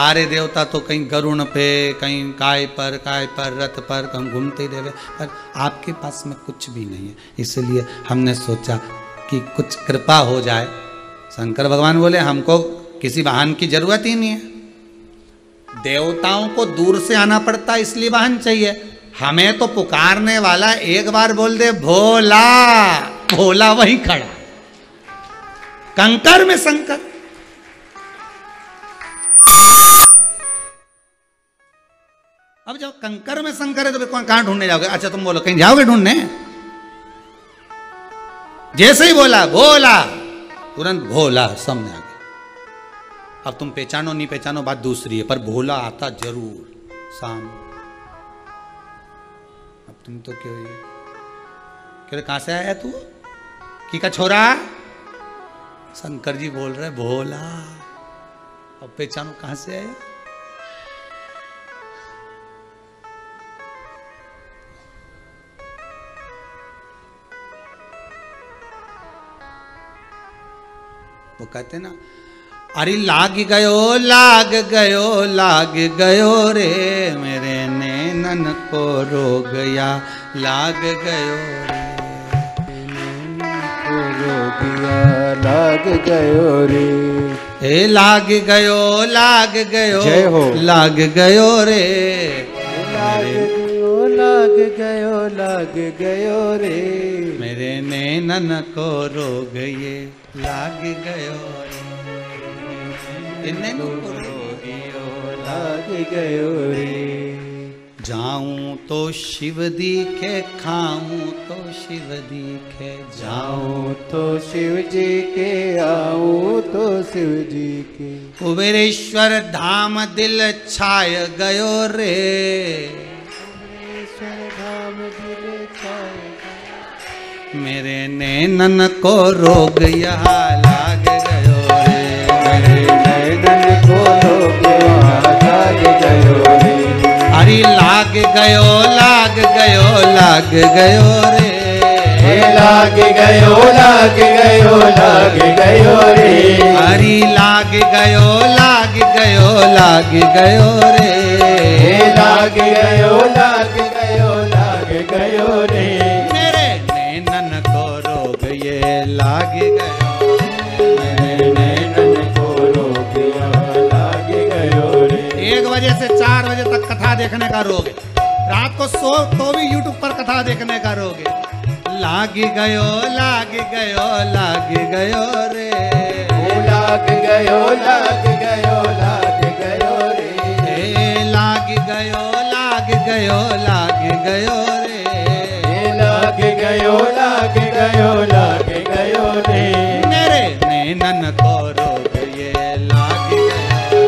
सारे देवता तो कहीं गरुण पे, कहीं काय पर रथ पर कहीं घूमते ही रहे, पर आपके पास में कुछ भी नहीं है। इसलिए हमने सोचा कि कुछ कृपा हो जाए। शंकर भगवान बोले हमको किसी वाहन की जरूरत ही नहीं है। देवताओं को दूर से आना पड़ता इसलिए वाहन चाहिए, हमें तो पुकारने वाला एक बार बोल दे भोला, भोला वहीं खड़ा, कंकर में शंकर। अब जब कंकर में शंकर है तो कहां ढूंढने जाओगे? अच्छा तुम बोलो कहीं जाओगे ढूंढने? जैसे ही बोला भोला, तुरंत भोला सामने आ गया। अब तुम पहचानो नहीं पहचानो बात दूसरी है, पर भोला आता जरूर सामने। अब तुम तो क्यों कहां से आया तू? की का छोरा? शंकर जी बोल रहे भोला। अब पहचानो कहां से आया? वो कहते ना, अरे लाग गयो रे मेरे नैनन को रो गया, लाग गयो रे को रो गया, लाग गयो रे। ए लाग गयो जय हो, लाग गयो रे, लाग गयो रे मेरे नैनन को रो गए, लाग गयो रे, लाग गयो रे। जाऊं तो शिव दिखे, खाऊं तो शिव दिखे, जाऊं तो शिव जी के, आऊं तो शिव जी के। कुबेरेश्वर धाम दिल छाय गयो रे, मेरे नैनन को रोग यहाँ लाग गयो रे, मेरे नैनन को रोग यहाँ लाग गयो रे। अरे लाग गयो रे, लाग गयो रे। अरे लाग गयो रे, मेरे नैनन को रोग ये लाग गयो, मेरे नैनन को रोग लाग गयो रे। 1 बजे से 4 बजे तक कथा देखने का रोग है, रात को सो तो भी यूट्यूब पर कथा देखने का रोग है। लाग गयो रे, लाग गयो रे। लाग गयो रे, लाग गयो रे, मेरे नैनन को रोग ये लाग गयो,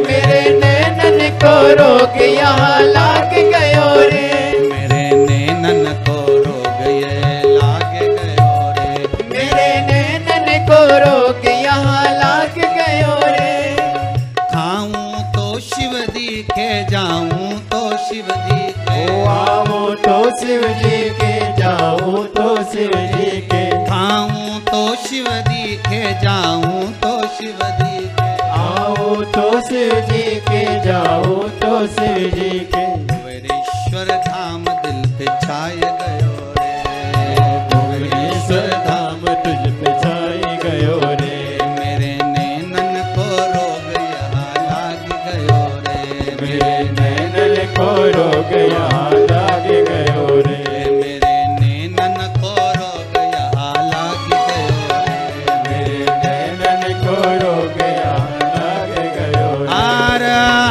मेरे नैनन को रोग यहाँ लाग गयो रे, मेरे नैनन को रोग ये लाग गयो रे, मेरे नैनन को रोग यहाँ लाग गयो रे। खाऊं तो शिव दिखे, जाऊं तो शिव दिखे, आऊं तो शिव जी के, जाऊं तो शिव जी के। खाऊं तो शिव दिखे, जाऊं तो शिव दिखे, आऊं तो शिव जी के, जाऊं तो शिव जी के। कुबेरेश्वर धाम दिल पे छाय गयो रे, कुबेरेश्वर धाम दिल पे छाय गयो रे, मेरे नैनन को रोग यहाँ लाग गयो रे, मेरे नैनन को रोग यहाँ लाग गयो रे, मेरे नैनन को रोग यहाँ लाग गयो रे, मेरे नैनन को रोग यहाँ लाग गयो रे। हर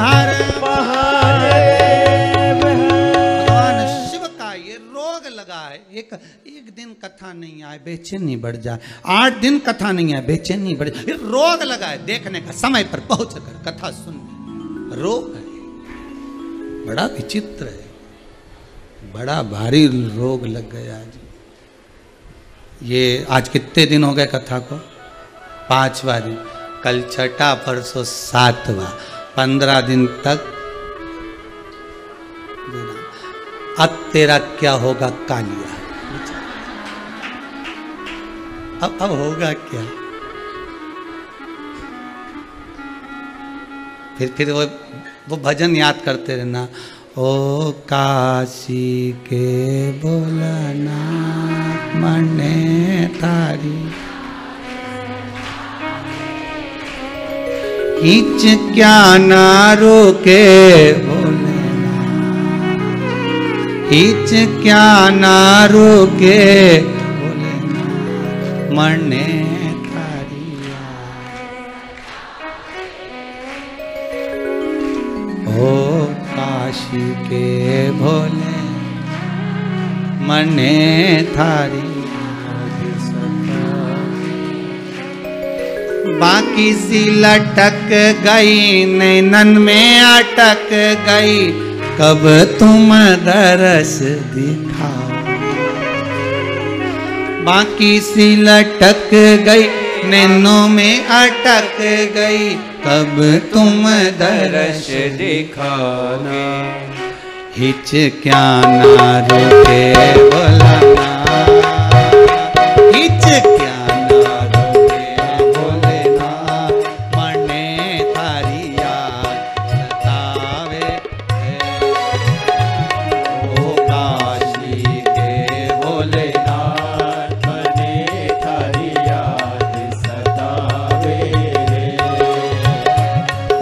हर महादेव। भगवान शिव का ये रोग लगा है, एक दिन कथा नहीं आए बेचैनी बढ़ जाए, 8 दिन कथा नहीं आए बेचैनी बढ़ जाए, ये रोग लगा है। देखने का समय पर पहुंच कर कथा सुन, रोग है, बड़ा विचित्र है, बड़ा भारी रोग लग गया आज। ये आज कितने दिन हो गए कथा को? 5वां दिन, कल 6ठा, परसों 7वां, 15 दिन तक। अब तेरा क्या होगा कालिया? अब होगा क्या? फिर वो भजन याद करते रहना, ओ काशी के भोलानाथ मने थारी, खींच क्या ना रोके भोलेनाथ, खींच क्या ना रोके भोलेनाथ मने थारी। ओ काशी के भोले मने थारी, बाकी सी लटक गई नैनन में अटक गई, कब तुम दरस दिखाओ। बाकी सी लटक गई नैनों में अटक गई, कब तुम दरस दिखाओगे। हिच क्या ना रोके भोलानाथ, हिच क्या ना रोके भोलेनाथ मने थारी याद सतावे। ओ काशी के भोलेनाथ मने थारी याद सतावे।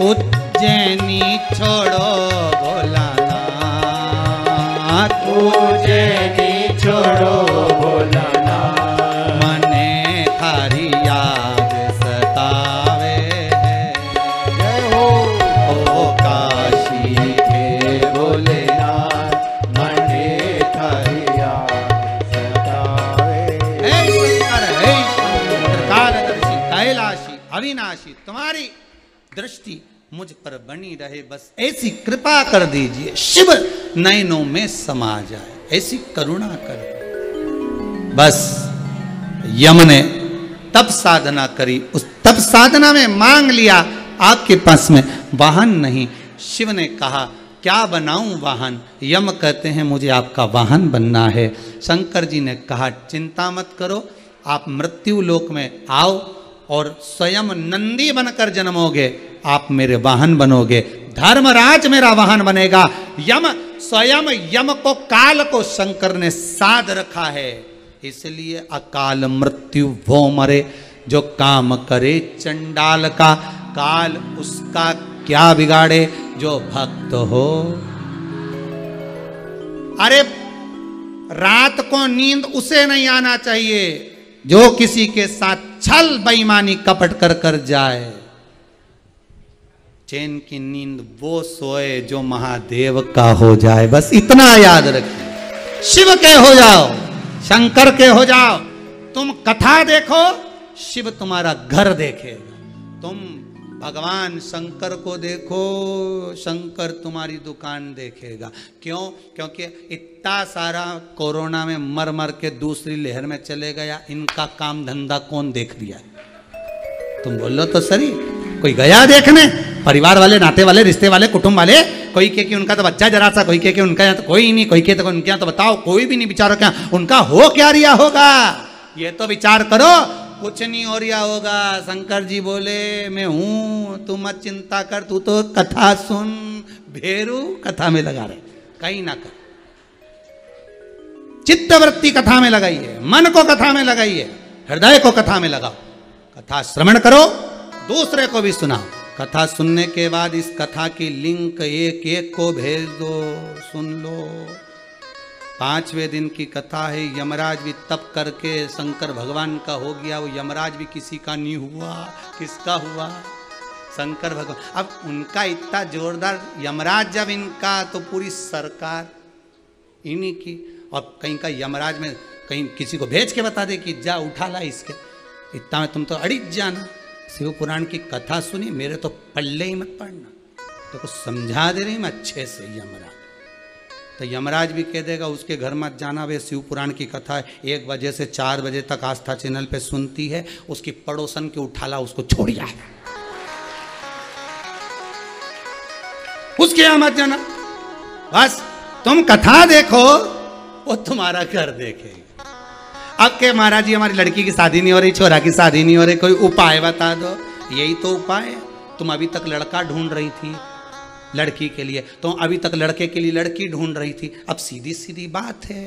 उज्जैनी छोड़ो उज्जैनी छोड़ो भोलानाथ मने थारी याद सतावे। जय हो ओ काशी के भोलेनाथ मने थारी याद सतावे। हे शंकर, हे शंकर कालदर्शी कैलाशी अविनाशी, तुम्हारी दृष्टि मुझ पर बनी रहे, बस ऐसी कृपा कर दीजिए, शिव नयनों में समा जाए, ऐसी करुणा कर। बस यम ने तप साधना करी, उस तप साधना में मांग लिया आपके पास में वाहन नहीं। शिव ने कहा क्या बनाऊं वाहन? यम कहते हैं मुझे आपका वाहन बनना है। शंकर जी ने कहा चिंता मत करो, आप मृत्यु लोक में आओ और स्वयं नंदी बनकर जन्मोगे, आप मेरे वाहन बनोगे, धर्मराज मेरा वाहन बनेगा। यम स्वयं यम को काल को शंकर ने साध रखा है, इसलिए अकाल मृत्यु वो मरे जो काम करे चंडाल का, काल उसका क्या बिगाड़े जो भक्त हो। अरे रात को नींद उसे नहीं आना चाहिए जो किसी के साथ छल बेईमानी कपट कर कर जाए। चैन की नींद वो सोए जो महादेव का हो जाए, बस इतना याद रखिए। शिव के हो जाओ, शंकर के हो जाओ, तुम कथा देखो, शिव तुम्हारा घर देखेगा। तुम भगवान शंकर को देखो, शंकर तुम्हारी दुकान देखेगा। क्यों? क्योंकि इतना सारा कोरोना में मर मर के दूसरी लहर में चले गया, इनका काम धंधा कौन देख लिया? तुम बोलो तो सही, कोई गया देखने? परिवार वाले, नाते वाले, रिश्ते वाले, कुटुंब वाले, कोई के कि उनका तो बच्चा जरा सा, कोई के कि उनका यहाँ तो कोई नहीं, कोई के तो उनके यहाँ तो बताओ कोई भी नहीं, विचारो क्या उनका हो क्या रिया होगा, ये तो विचार करो। कुछ नहीं हो रिया होगा। शंकर जी बोले मैं हूं, तू मत चिंता कर, तू तो कथा सुन। भेरू कथा में लगा रहे, कहीं ना कर, चित्तवृत्ति कथा में लगाइए, मन को कथा में लगाइए, हृदय को कथा में लगाओ, कथा श्रवण करो, दूसरे को भी सुनाओ। कथा सुनने के बाद इस कथा की लिंक एक एक को भेज दो, सुन लो। 5वें दिन की कथा है, यमराज भी तप करके शंकर भगवान का हो गया, वो यमराज भी किसी का नहीं हुआ, किसका हुआ? शंकर भगवान। अब उनका इतना जोरदार यमराज जब इनका, तो पूरी सरकार इन्हीं की। और कहीं का यमराज में कहीं किसी को भेज के बता दे कि जा उठा ला इसके, इतना में तुम तो अड़िग जाना। शिव पुराण की कथा सुनी, मेरे तो पल्ले ही मत पड़ना, तो कुछ समझा दे रही मैं अच्छे से। यमराज तो यमराज भी कह देगा उसके घर मत जाना, वे शिव पुराण की कथा 1 बजे से 4 बजे तक आस्था चैनल पे सुनती है, उसकी पड़ोसन के उठाला, उसको छोड़िया है, उसके यहां मत जाना। बस तुम कथा देखो, वो तुम्हारा घर देखेगा। अब के महाराज जी हमारी लड़की की शादी नहीं हो रही, छोरा की शादी नहीं हो रही, कोई उपाय बता दो। यही तो उपाय है, तुम अभी तक लड़का ढूंढ रही थी लड़की के लिए, तो अभी तक लड़के के लिए लड़की ढूंढ रही थी। अब सीधी सीधी बात है,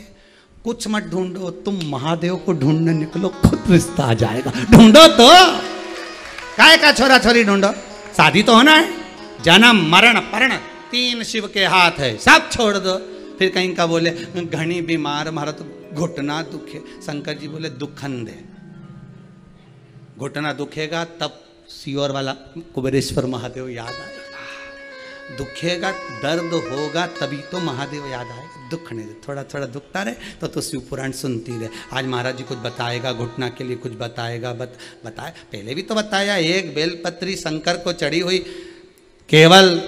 कुछ मत ढूंढो, तुम महादेव को ढूंढने निकलो, खुद रिश्ता आ जाएगा। ढूंढो तो काय का छोरा छोरी ढूंढो, शादी तो होना है। जन्म मरण परण 3 शिव के हाथ है, सब छोड़ दो। फिर कहीं का बोले घनी बीमार मारा तो घुटना दुखे, शंकर जी बोले दुखन दे, घुटना दुखेगा तब सियोर वाला कुबेरेश्वर महादेव याद आएगा, दुखेगा दर्द होगा तभी तो महादेव याद आएगा। दुखने दे, थोड़ा थोड़ा दुखता रहे तो शिव पुराण सुनती रहे। आज महाराज जी कुछ बताएगा, घुटना के लिए कुछ बताएगा, बताए पहले भी तो बताया। एक बेलपत्री शंकर को चढ़ी हुई, केवल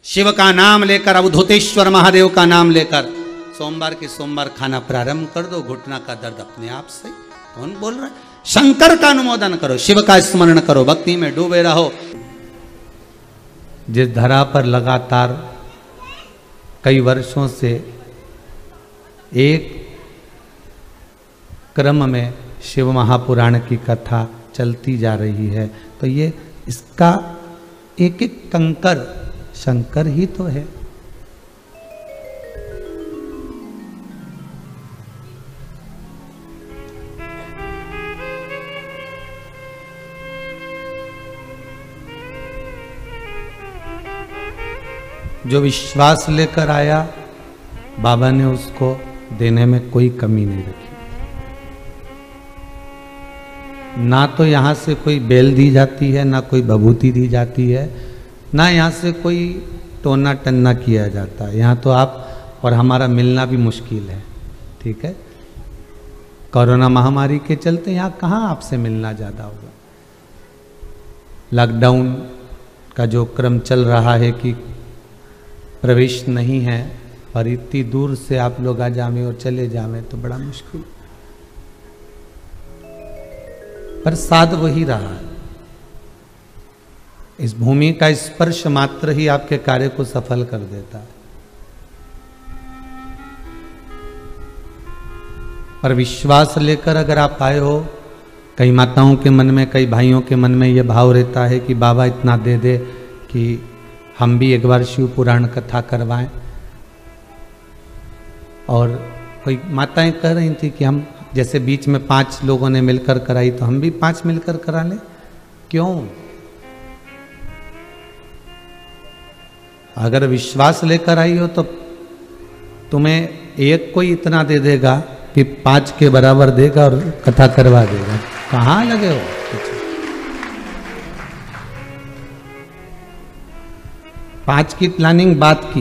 शिव का नाम लेकर, अवधूतेश्वर महादेव का नाम लेकर सोमवार के सोमवार खाना प्रारंभ कर दो, घुटना का दर्द अपने आप से। कौन बोल रहा है? शंकर का अनुमोदन करो, शिव का स्मरण करो, भक्ति में डूबे रहो। जिस धरा पर लगातार कई वर्षों से एक क्रम में शिव महापुराण की कथा चलती जा रही है, तो ये इसका एक एक कंकर शंकर ही तो है। जो विश्वास लेकर आया, बाबा ने उसको देने में कोई कमी नहीं रखी। ना तो यहाँ से कोई बेल दी जाती है, ना कोई बभूति दी जाती है, ना यहाँ से कोई टोना टन्ना किया जाता है। यहाँ तो आप और हमारा मिलना भी मुश्किल है, ठीक है। कोरोना महामारी के चलते यहाँ कहाँ आपसे मिलना ज़्यादा होगा। लॉकडाउन का जो क्रम चल रहा है कि प्रवेश नहीं है, और इतनी दूर से आप लोग आ जावे और चले जावे तो बड़ा मुश्किल, पर साथ वही रहा है। इस भूमि का स्पर्श मात्र ही आपके कार्य को सफल कर देता है। पर विश्वास लेकर अगर आप आए हो, कई माताओं के मन में, कई भाइयों के मन में यह भाव रहता है कि बाबा इतना दे दे कि हम भी एक बार शिव पुराण कथा करवाएं। और कोई माताएं कह रही थी कि हम जैसे बीच में 5 लोगों ने मिलकर कराई तो हम भी 5 मिलकर करा लें। क्यों? अगर विश्वास लेकर आई हो तो तुम्हें एक कोई इतना दे देगा कि 5 के बराबर देगा और कथा करवा देगा। कहाँ लगे हो? 5 की प्लानिंग बात की,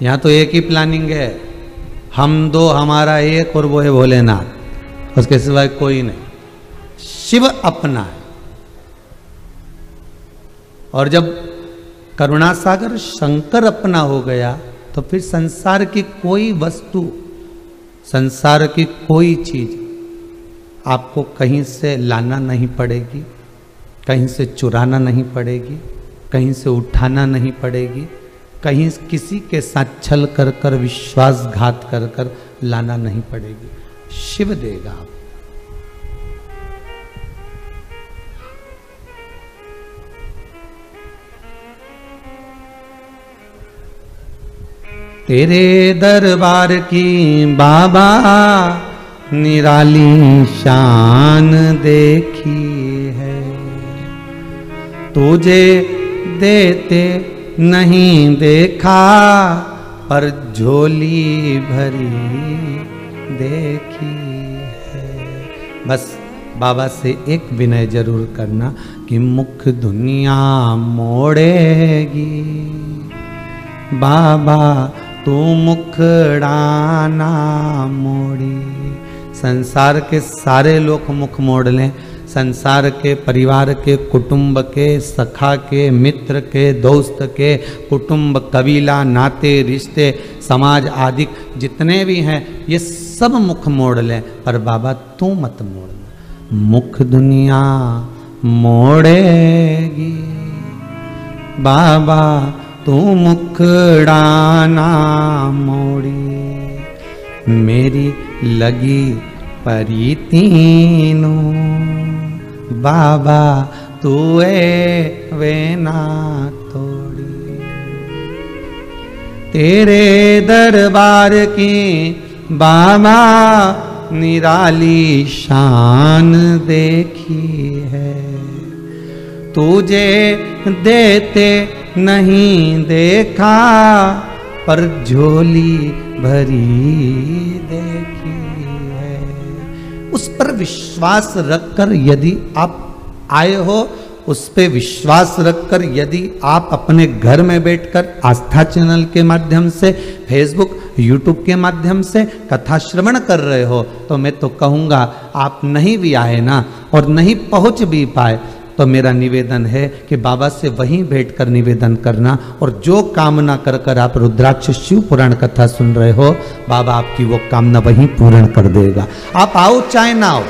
यहां तो एक ही प्लानिंग है, हम 2 हमारा एक और वो है भोलेनाथ, उसके सिवाय कोई नहीं। शिव अपना है। और जब करुणा सागर शंकर अपना हो गया तो फिर संसार की कोई वस्तु, संसार की कोई चीज आपको कहीं से लाना नहीं पड़ेगी, कहीं से चुराना नहीं पड़ेगी, कहीं से उठाना नहीं पड़ेगी, कहीं किसी के साथ छल कर कर, विश्वासघात कर कर लाना नहीं पड़ेगी। शिव देगा। तेरे दरबार की बाबा निराली शान देखी है, तुझे देते नहीं देखा पर झोली भरी देखी है। बस बाबा से एक विनय जरूर करना कि मुख दुनिया मोड़ेगी, बाबा तू मुखड़ाना मोड़ी। संसार के सारे लोग मुख मोड़ लें, संसार के, परिवार के, कुटुंब के, सखा के, मित्र के, दोस्त के, कुटुंब, कबीला, नाते, रिश्ते, समाज आदि जितने भी हैं ये सब मुख मोड़ लें, पर बाबा तू मत मोड़ना। मुख दुनिया मोड़ेगी, बाबा तू मुखड़ाना मोड़ी। मेरी लगी परी तीनों, बाबा तू वे ना तोड़ी। तेरे दरबार की बाबा निराली शान देखी है, तुझे देते नहीं देखा पर झोली भरी देखी है। उस पर विश्वास रखकर यदि आप आए हो, उस पे विश्वास रखकर यदि आप अपने घर में बैठकर आस्था चैनल के माध्यम से, फेसबुक यूट्यूब के माध्यम से कथा श्रवण कर रहे हो, तो मैं तो कहूँगा आप नहीं भी आए ना और नहीं पहुँच भी पाए, तो मेरा निवेदन है कि बाबा से वहीं बैठकर निवेदन करना, और जो कामना कर कर आप रुद्राक्ष शिव पुराण कथा सुन रहे हो, बाबा आपकी वो कामना वहीं पूर्ण कर देगा। आप आओ चाहे ना आओ,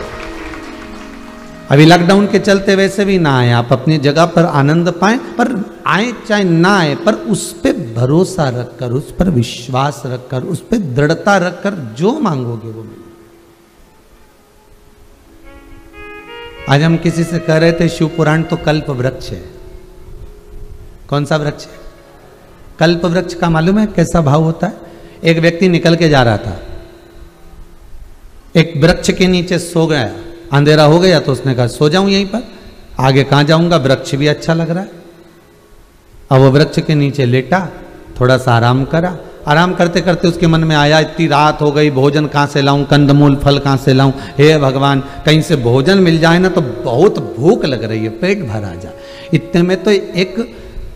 अभी लॉकडाउन के चलते वैसे भी ना आए, आप अपनी जगह पर आनंद पाएं, पर आए चाहे ना आए, पर उस पर भरोसा रखकर, उस पर विश्वास रखकर, उस पर दृढ़ता रखकर जो मांगोगे वो मिलेगा। आज हम किसी से कह रहे थे शिव पुराण तो कल्प वृक्ष है। कौन सा वृक्ष है? कल्प वृक्ष का मालूम है कैसा भाव होता है? एक व्यक्ति निकल के जा रहा था, एक वृक्ष के नीचे सो गया, अंधेरा हो गया तो उसने कहा सो जाऊं यहीं पर, आगे कहां जाऊंगा, वृक्ष भी अच्छा लग रहा है। अब वो वृक्ष के नीचे लेटा, थोड़ा सा आराम करा, आराम करते करते उसके मन में आया इतनी रात हो गई, भोजन कहाँ से लाऊं, कंदमूल फल कहाँ से लाऊं, हे भगवान कहीं से भोजन मिल जाए ना, तो बहुत भूख लग रही है, पेट भर आ जाए। इतने में तो एक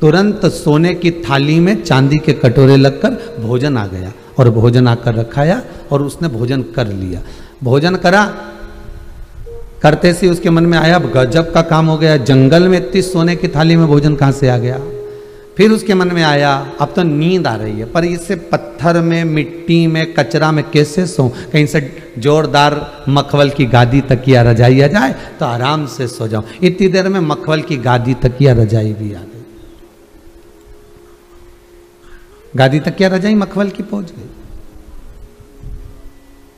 तुरंत सोने की थाली में चांदी के कटोरे लगकर भोजन आ गया, और भोजन आकर रखाया और उसने भोजन कर लिया। भोजन करा, करते से उसके मन में आया गजब का काम हो गया, जंगल में इतनी सोने की थाली में भोजन कहाँ से आ गया। फिर उसके मन में आया अब तो नींद आ रही है, पर इससे पत्थर में, मिट्टी में, कचरा में कैसे सो, कहीं से जोरदार मखमल की गादी तकिया रजाई आ जाए तो आराम से सो जाऊं। इतनी देर में मखमल की गादी तकिया रजाई भी आ गई, गादी तकिया रजाई मखमल की पहुंच गई।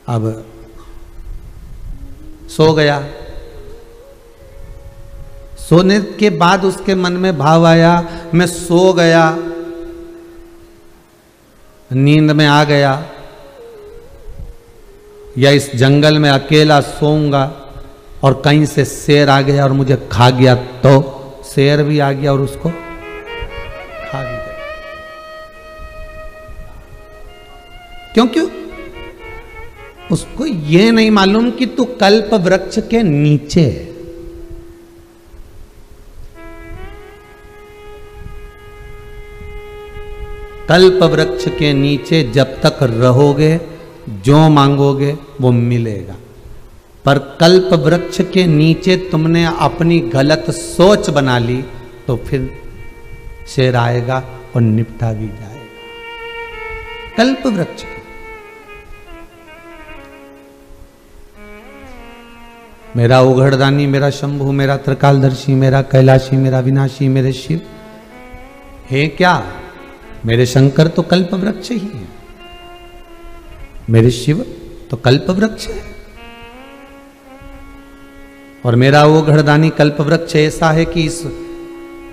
अब सो गया, सोने के बाद उसके मन में भाव आया मैं सो गया, नींद में आ गया, या इस जंगल में अकेला सोऊंगा और कहीं से शेर आ गया और मुझे खा गया, तो शेर भी आ गया और उसको खा भी गया। क्यों? उसको ये नहीं मालूम कि तू कल्प वृक्ष के नीचे है। कल्प वृक्ष के नीचे जब तक रहोगे जो मांगोगे वो मिलेगा, पर कल्प वृक्ष के नीचे तुमने अपनी गलत सोच बना ली तो फिर शेर आएगा और निपटा भी जाएगा। कल्प वृक्ष मेरा उघड़दानी, मेरा शंभु, मेरा त्रिकालदर्शी, मेरा कैलाशी, मेरा विनाशी, मेरे शिव है क्या? मेरे शंकर तो कल्प वृक्ष ही है, मेरे शिव तो कल्प वृक्ष है, और मेरा वो घड़दानी कल्प वृक्ष ऐसा है कि इस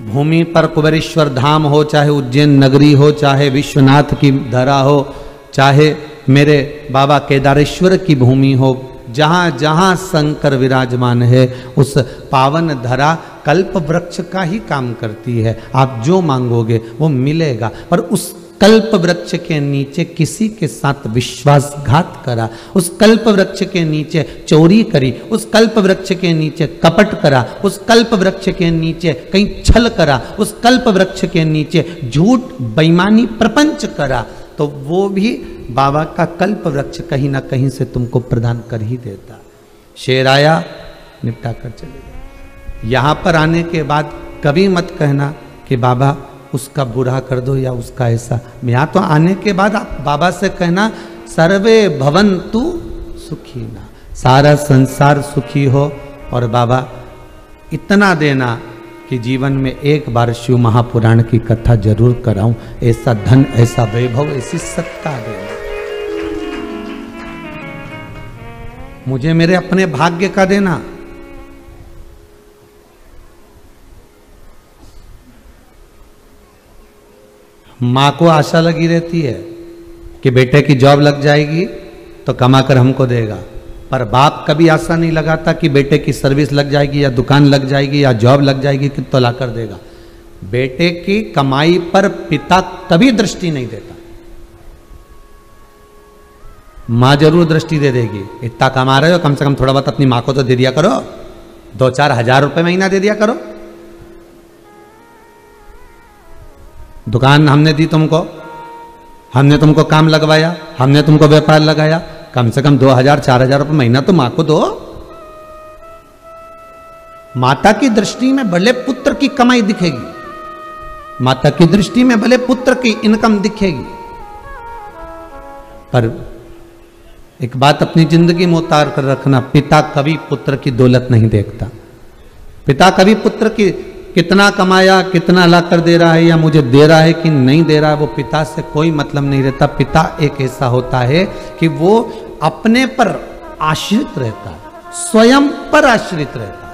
भूमि पर कुबेरेश्वर धाम हो, चाहे उज्जैन नगरी हो, चाहे विश्वनाथ की धरा हो, चाहे मेरे बाबा केदारेश्वर की भूमि हो, जहाँ जहाँ शंकर विराजमान है उस पावन धरा कल्प वृक्ष का ही काम करती है। आप जो मांगोगे वो मिलेगा, पर उस कल्प वृक्ष के नीचे किसी के साथ विश्वासघात करा, उस कल्प वृक्ष के नीचे चोरी करी, उस कल्प वृक्ष के नीचे कपट करा, उस कल्प वृक्ष के नीचे कहीं छल करा, उस कल्प वृक्ष के नीचे झूठ बेईमानी प्रपंच करा, तो वो भी बाबा का कल्प वृक्ष कहीं ना कहीं से तुमको प्रदान कर ही देता। शेर आया, निपटा कर चले गए। यहाँ पर आने के बाद कभी मत कहना कि बाबा उसका बुरा कर दो या उसका ऐसा। यहाँ तो आने के बाद आप बाबा से कहना सर्वे भवन्तु सुखिना, सारा संसार सुखी हो, और बाबा इतना देना कि जीवन में एक बार शिव महापुराण की कथा जरूर कराऊं, ऐसा धन, ऐसा वैभव, ऐसी सत्ता देना। मुझे मेरे अपने भाग्य का देना। मां को आशा लगी रहती है कि बेटे की जॉब लग जाएगी तो कमाकर हमको देगा, पर बाप कभी आशा नहीं लगाता कि बेटे की सर्विस लग जाएगी या दुकान लग जाएगी या जॉब लग जाएगी कि तो लाकर देगा। बेटे की कमाई पर पिता कभी दृष्टि नहीं देता। मां जरूर दृष्टि दे देगी, इतना कमा रहे हो कम से कम थोड़ा बहुत अपनी मां को तो दे दिया करो, 2-4 हजार रुपए महीना दे दिया करो। दुकान हमने दी तुमको, हमने तुमको काम लगवाया, हमने तुमको व्यापार लगाया, कम से कम 2,000-4,000 रुपए महीना तो मां को दो। माता की दृष्टि में भले पुत्र की कमाई दिखेगी, माता की दृष्टि में भले पुत्र की इनकम दिखेगी, पर एक बात अपनी जिंदगी में उतार कर रखना, पिता कभी पुत्र की दौलत नहीं देखता। पिता कभी पुत्र की कितना कमाया, कितना ला कर दे रहा है या मुझे दे रहा है कि नहीं दे रहा है, वो पिता से कोई मतलब नहीं रहता। पिता एक ऐसा होता है कि वो अपने पर आश्रित रहता है, स्वयं पर आश्रित रहता है।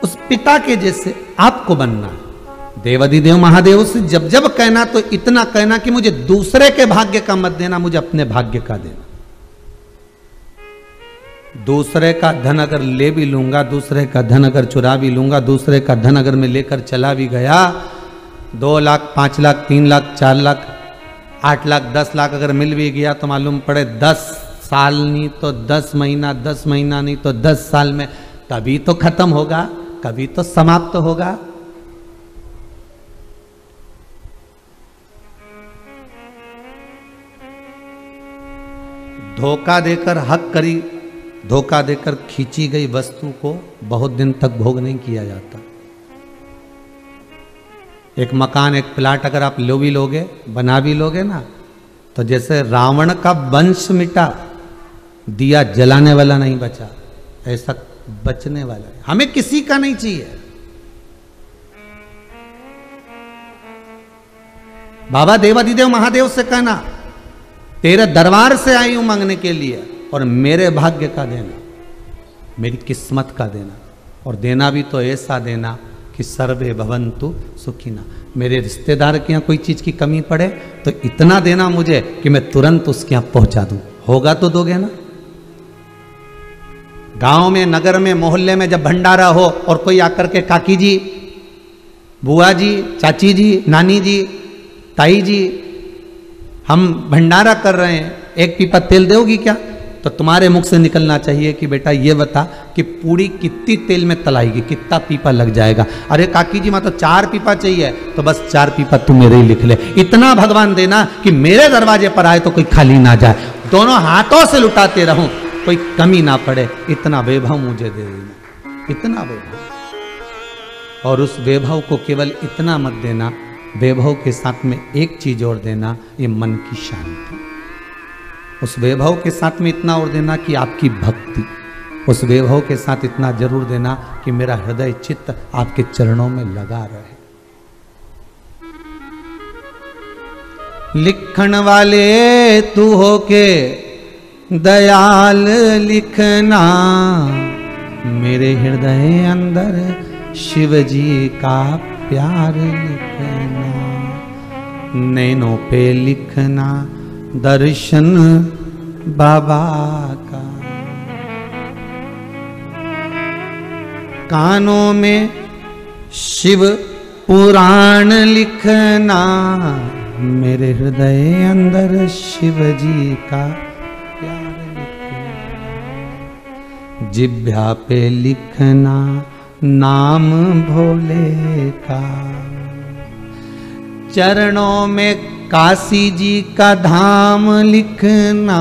उस पिता के जैसे आपको बनना है। देवाधिदेव महादेव से जब जब कहना तो इतना कहना कि मुझे दूसरे के भाग्य का मत देना, मुझे अपने भाग्य का देना। दूसरे का धन अगर ले भी लूंगा, दूसरे का धन अगर चुरा भी लूंगा, दूसरे का धन अगर मैं लेकर चला भी गया, 2 लाख 5 लाख 3 लाख 4 लाख 8 लाख 10 लाख अगर मिल भी गया तो मालूम पड़े 10 साल नहीं तो 10 महीना, 10 महीना नहीं तो 10 साल में कभी तो खत्म होगा, कभी तो समाप्त होगा। धोखा देकर हक करी, धोखा देकर खींची गई वस्तु को बहुत दिन तक भोग नहीं किया जाता। एक मकान, एक प्लाट अगर आप लो भी लोगे, बना भी लोगे ना, तो जैसे रावण का वंश मिटा, दिया जलाने वाला नहीं बचा, ऐसा बचने वाला है। हमें किसी का नहीं चाहिए। बाबा देवाधिदेव महादेव से कहना, तेरे दरबार से आई हूं मांगने के लिए, और मेरे भाग्य का देना, मेरी किस्मत का देना, और देना भी तो ऐसा देना कि सर्वे भवन्तु सुखिना। मेरे रिश्तेदार के यहाँ कोई चीज की कमी पड़े तो इतना देना मुझे कि मैं तुरंत उसके यहाँ पहुंचा दूं। होगा तो दोगे ना? गांव में, नगर में, मोहल्ले में जब भंडारा हो और कोई आकर के काकी जी, बुआ जी, चाची जी, नानी जी, ताई जी, हम भंडारा कर रहे हैं, एक पीपा तेल दोगी क्या? तो तुम्हारे मुख से निकलना चाहिए कि बेटा ये बता कि पूड़ी कितनी तेल में तलाएगी, कितना पीपा लग जाएगा। अरे काकी जी मां तो 4 पीपा चाहिए, तो बस 4 पीपा तू मेरे ही लिख ले। इतना भगवान देना कि मेरे दरवाजे पर आए तो कोई खाली ना जाए, दोनों हाथों से लुटाते रहूं, कोई कमी ना पड़े। इतना वैभव मुझे दे देना, इतना वैभव। और उस वैभव को केवल इतना मत देना, वैभव के साथ में एक चीज और देना, ये मन की शांति। उस वैभव के साथ में इतना और देना कि आपकी भक्ति। उस वैभव के साथ इतना जरूर देना कि मेरा हृदय चित्त आपके चरणों में लगा रहे। लिखण वाले तू हो के दयाल लिखना, मेरे हृदय अंदर शिव जी का प्यार लिखना। नैनों पे लिखना दर्शन बाबा का, कानों में शिव पुराण लिखना, मेरे हृदय अंदर शिव जी का प्यार लिखना। जिह्वा पे लिखना नाम भोले का, चरणों में काशी जी का धाम लिखना,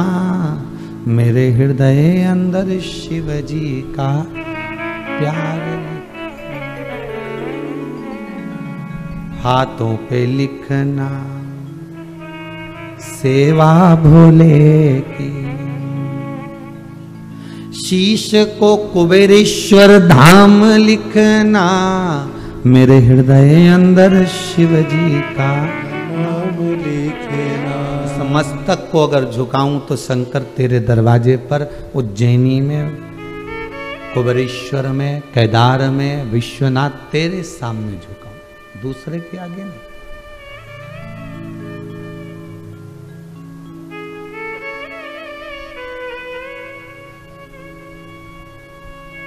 मेरे हृदय अंदर शिव जी का प्यार लिखना। हाथों पे लिखना सेवा भोले की, शीश को कुबेरेश्वर धाम लिखना, मेरे हृदय अंदर शिव जी का नाम लिखना। मस्तक को अगर झुकाऊं तो शंकर तेरे दरवाजे पर, उज्जैनी में, कुबरेश्वर में, केदार में, विश्वनाथ तेरे सामने झुकाऊं, दूसरे के आगे नहीं।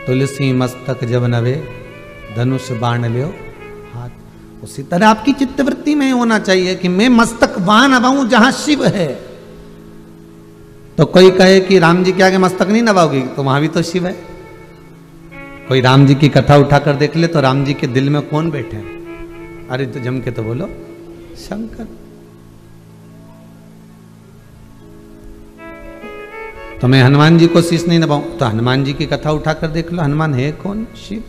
तुलसी मस्तक जब नवे, धनुष बाण लियो हाथ। उसी तरह आपकी चित्तवृत्ति में होना चाहिए कि मैं मस्तक वहां नवाऊं जहां शिव है। तो कोई कहे कि राम जी के आगे मस्तक नहीं नवाओगी, तो वहां भी तो शिव है। कोई राम जी की कथा उठाकर देख ले तो राम जी के दिल में कौन बैठे हैं? अरे तो जम के तो बोलो, शंकर। तो मैं हनुमान जी को शीश नहीं नवाऊं, तो हनुमान जी की कथा उठाकर देख लो, हनुमान है कौन? शिव।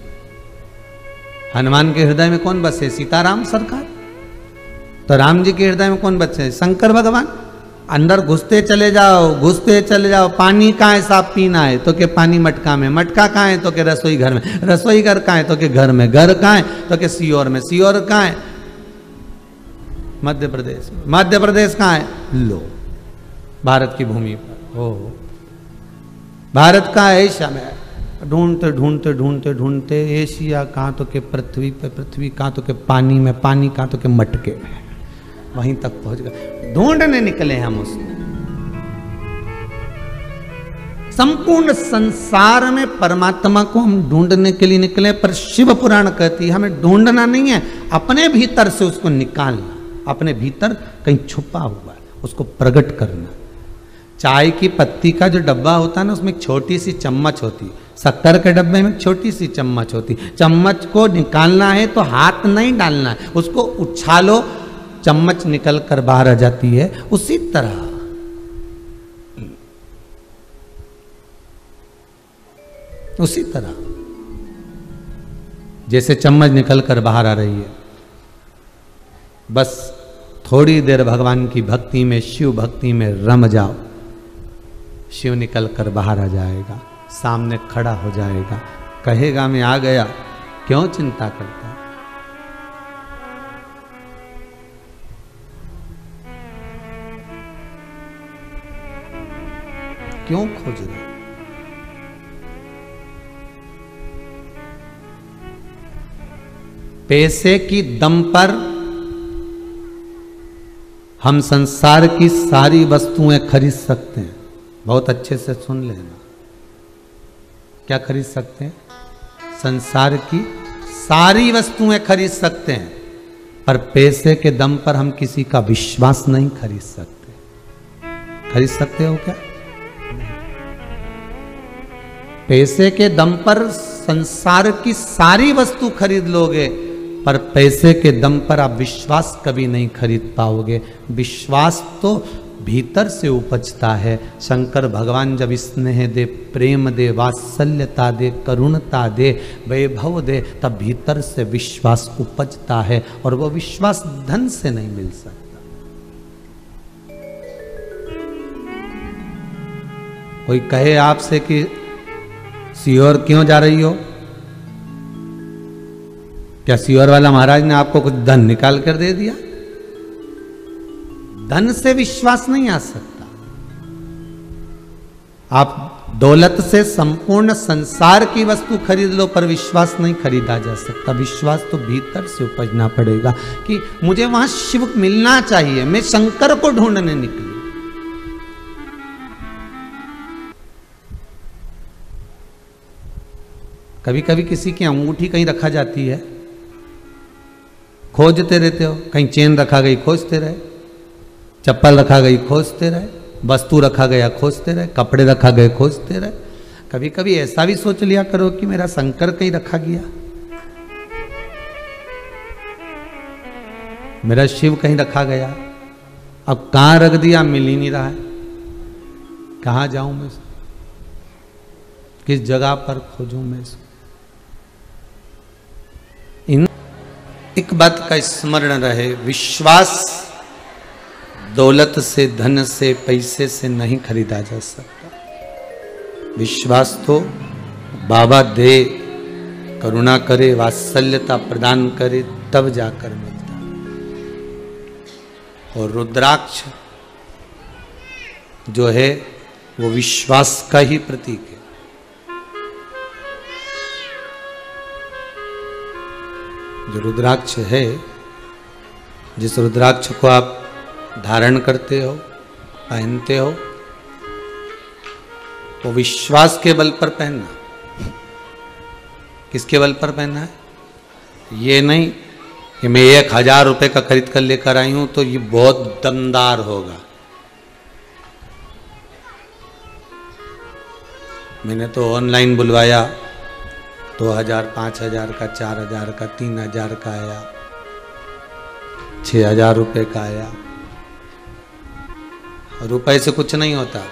हनुमान के हृदय में कौन बसे? सीताराम सरकार। तो राम जी के हृदय में कौन बसे? शंकर भगवान। अंदर घुसते चले जाओ, घुसते चले जाओ। पानी कहाँ है? साफ पीना है तो के पानी मटका में, मटका कहाँ है? तो के रसोई घर में, रसोई घर कहाँ है? तो के घर में, घर कहाँ है? तो के सीहोर में, सीहोर कहाँ है? मध्य प्रदेश में, मध्य प्रदेश कहाँ है? लो, भारत की भूमि पर। ओ भारत का एशिया में, ढूंढते ढूंढते ढूंढते ढूंढते एशिया कहाँ? तो के पृथ्वी पे, पृथ्वी कहाँ? तो के पानी में, पानी कहाँ? तो के मटके में, वहीं तक पहुंच गए। ढूंढने निकले हम उसमें। संपूर्ण संसार में परमात्मा को हम ढूंढने के लिए निकले, पर शिव पुराण कहती है हमें ढूंढना नहीं है, अपने भीतर से उसको निकालना। अपने भीतर कहीं छुपा हुआ है, उसको प्रकट करना। चाय की पत्ती का जो डब्बा होता है ना, उसमें एक छोटी सी चम्मच होती है। शक्कर के डब्बे में एक छोटी सी चम्मच होती। चम्मच को निकालना है तो हाथ नहीं डालना है, उसको उछालो, चम्मच निकल कर बाहर आ जाती है। उसी तरह जैसे चम्मच निकल कर बाहर आ रही है, बस थोड़ी देर भगवान की भक्ति में, शिव भक्ति में रम जाओ, शिव निकल कर बाहर आ जाएगा, सामने खड़ा हो जाएगा, कहेगा मैं आ गया, क्यों चिंता करता है? क्यों खोज रहे? पैसे की दम पर हम संसार की सारी वस्तुएं खरीद सकते हैं। बहुत अच्छे से सुन लेना, क्या खरीद सकते हैं? संसार की सारी वस्तुएं खरीद सकते हैं, पर पैसे के दम पर हम किसी का विश्वास नहीं खरीद सकते। खरीद सकते हो क्या? पैसे के दम पर संसार की सारी वस्तु खरीद लोगे, पर पैसे के दम पर आप विश्वास कभी नहीं खरीद पाओगे। विश्वास तो भीतर से उपजता है। शंकर भगवान जब स्नेह दे, प्रेम दे, वात्सल्यता दे, करुणता दे, वैभव दे, तब भीतर से विश्वास उपजता है, और वो विश्वास धन से नहीं मिल सकता। कोई कहे आपसे कि सीहोर क्यों जा रही हो? क्या सीहोर वाला महाराज ने आपको कुछ धन निकाल कर दे दिया? धन से विश्वास नहीं आ सकता। आप दौलत से संपूर्ण संसार की वस्तु खरीद लो, पर विश्वास नहीं खरीदा जा सकता। विश्वास तो भीतर से उपजना पड़ेगा कि मुझे वहां शिव मिलना चाहिए, मैं शंकर को ढूंढने निकली। कभी कभी किसी की अंगूठी कहीं रखा जाती है, खोजते रहते हो, कहीं चेन रखा गई खोजते रहे, चप्पल रखा गई खोजते रहे, वस्तु रखा गया खोजते रहे, कपड़े रखा गए खोजते रहे। कभी कभी ऐसा भी सोच लिया करो कि मेरा शंकर कहीं रखा गया, मेरा शिव कहीं रखा गया, अब कहां रख दिया मिल ही नहीं रहा है, कहां जाऊं मैं, किस जगह पर खोजूं मैं इसको। एक बात का स्मरण रहे, विश्वास दौलत से, धन से, पैसे से नहीं खरीदा जा सकता। विश्वास तो बाबा दे, करुणा करे, वात्सल्यता प्रदान करे, तब जाकर मिलता। और रुद्राक्ष जो है वो विश्वास का ही प्रतीक है। जो रुद्राक्ष है, जिस रुद्राक्ष को आप धारण करते हो, पहनते हो, वो विश्वास के बल पर पहनना। किसके बल पर पहनना है? ये नहीं कि मैं 1000 रुपए का खरीद कर लेकर आई हूं तो ये बहुत दमदार होगा। मैंने तो ऑनलाइन बुलवाया, 2000, 5000 का, 4000 का, 3000 का आया, 6000 रुपए का आया। रुपए से कुछ नहीं होता।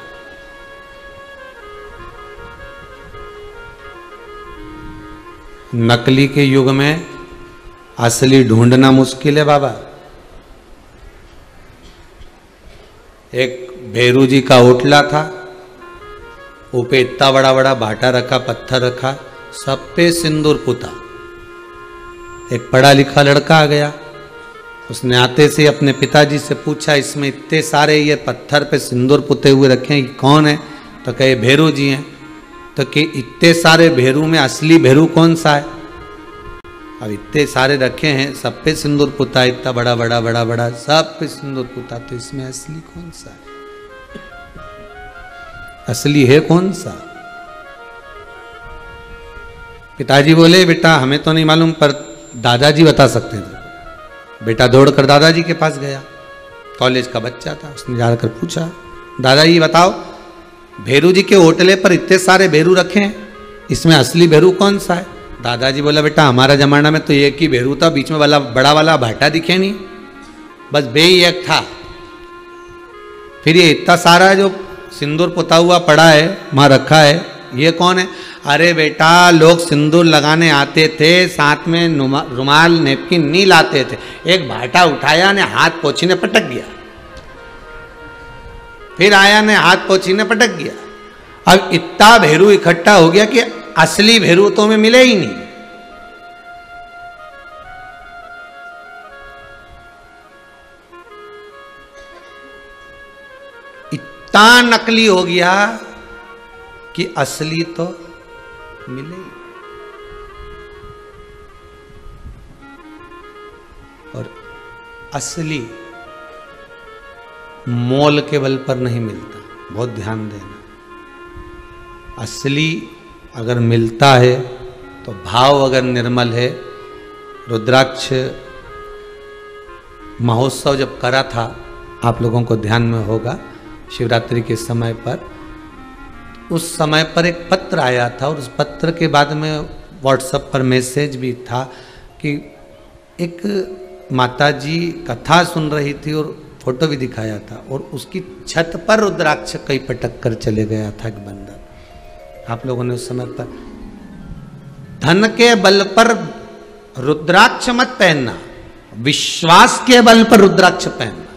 नकली के युग में असली ढूंढना मुश्किल है बाबा। एक भैरू जी का ओटला था, ऊपर इतना बड़ा बड़ा भाटा रखा, पत्थर रखा, सब पे सिंदूर पुता। एक पढ़ा लिखा लड़का आ गया, उसने आते से अपने पिताजी से पूछा, इसमें इतने सारे ये पत्थर पे सिंदूर पुते हुए रखे हैं, कौन है? तो कहे भैरू जी हैं। तो कि इतने सारे भैरू में असली भैरू कौन सा है? अब इतने सारे रखे हैं, सब पे सिंदूर पुता, इतना बड़ा बड़ा बड़ा बड़ा सब पे सिंदूर पुता, तो इसमें असली कौन सा है? असली है कौन सा? पिताजी बोले, बेटा हमें तो नहीं मालूम, पर दादाजी बता सकते थे। बेटा दौड़कर दादाजी के पास गया, कॉलेज का बच्चा था, उसने जाकर पूछा, दादाजी बताओ, भैरू जी के होटले पर इतने सारे भैरू रखे हैं, इसमें असली भैरू कौन सा है? दादाजी बोला, बेटा हमारा जमाना में तो एक ही भैरू था, बीच में वाला बड़ा वाला भाटा दिखे नहीं, बस बे ही एक था। फिर ये इतना सारा जो सिंदूर पुता हुआ पड़ा है, वहां रखा है, ये कौन है? अरे बेटा लोग सिंदूर लगाने आते थे, साथ में रुमाल नेपकिन नहीं लाते थे, एक भाटा उठाया ने हाथ पोछीने पटक गया, फिर आया ने हाथ पोछीने पटक गया। अब इतना भैरू इकट्ठा हो गया कि असली भैरू तो में मिले ही नहीं। इतना नकली हो गया कि असली तो मिले ही। और असली मोल के बल पर नहीं मिलता, बहुत ध्यान देना। असली अगर मिलता है तो भाव अगर निर्मल है। रुद्राक्ष महोत्सव जब करा था, आप लोगों को ध्यान में होगा, शिवरात्रि के समय पर, उस समय पर एक पत्र आया था, और उस पत्र के बाद में व्हाट्सएप पर मैसेज भी था कि एक माताजी कथा सुन रही थी और फोटो भी दिखाया था, और उसकी छत पर रुद्राक्ष कई पटक कर चले गया था एक बंदर। आप लोगों ने उस समय पर, धन के बल पर रुद्राक्ष मत पहनना, विश्वास के बल पर रुद्राक्ष पहनना।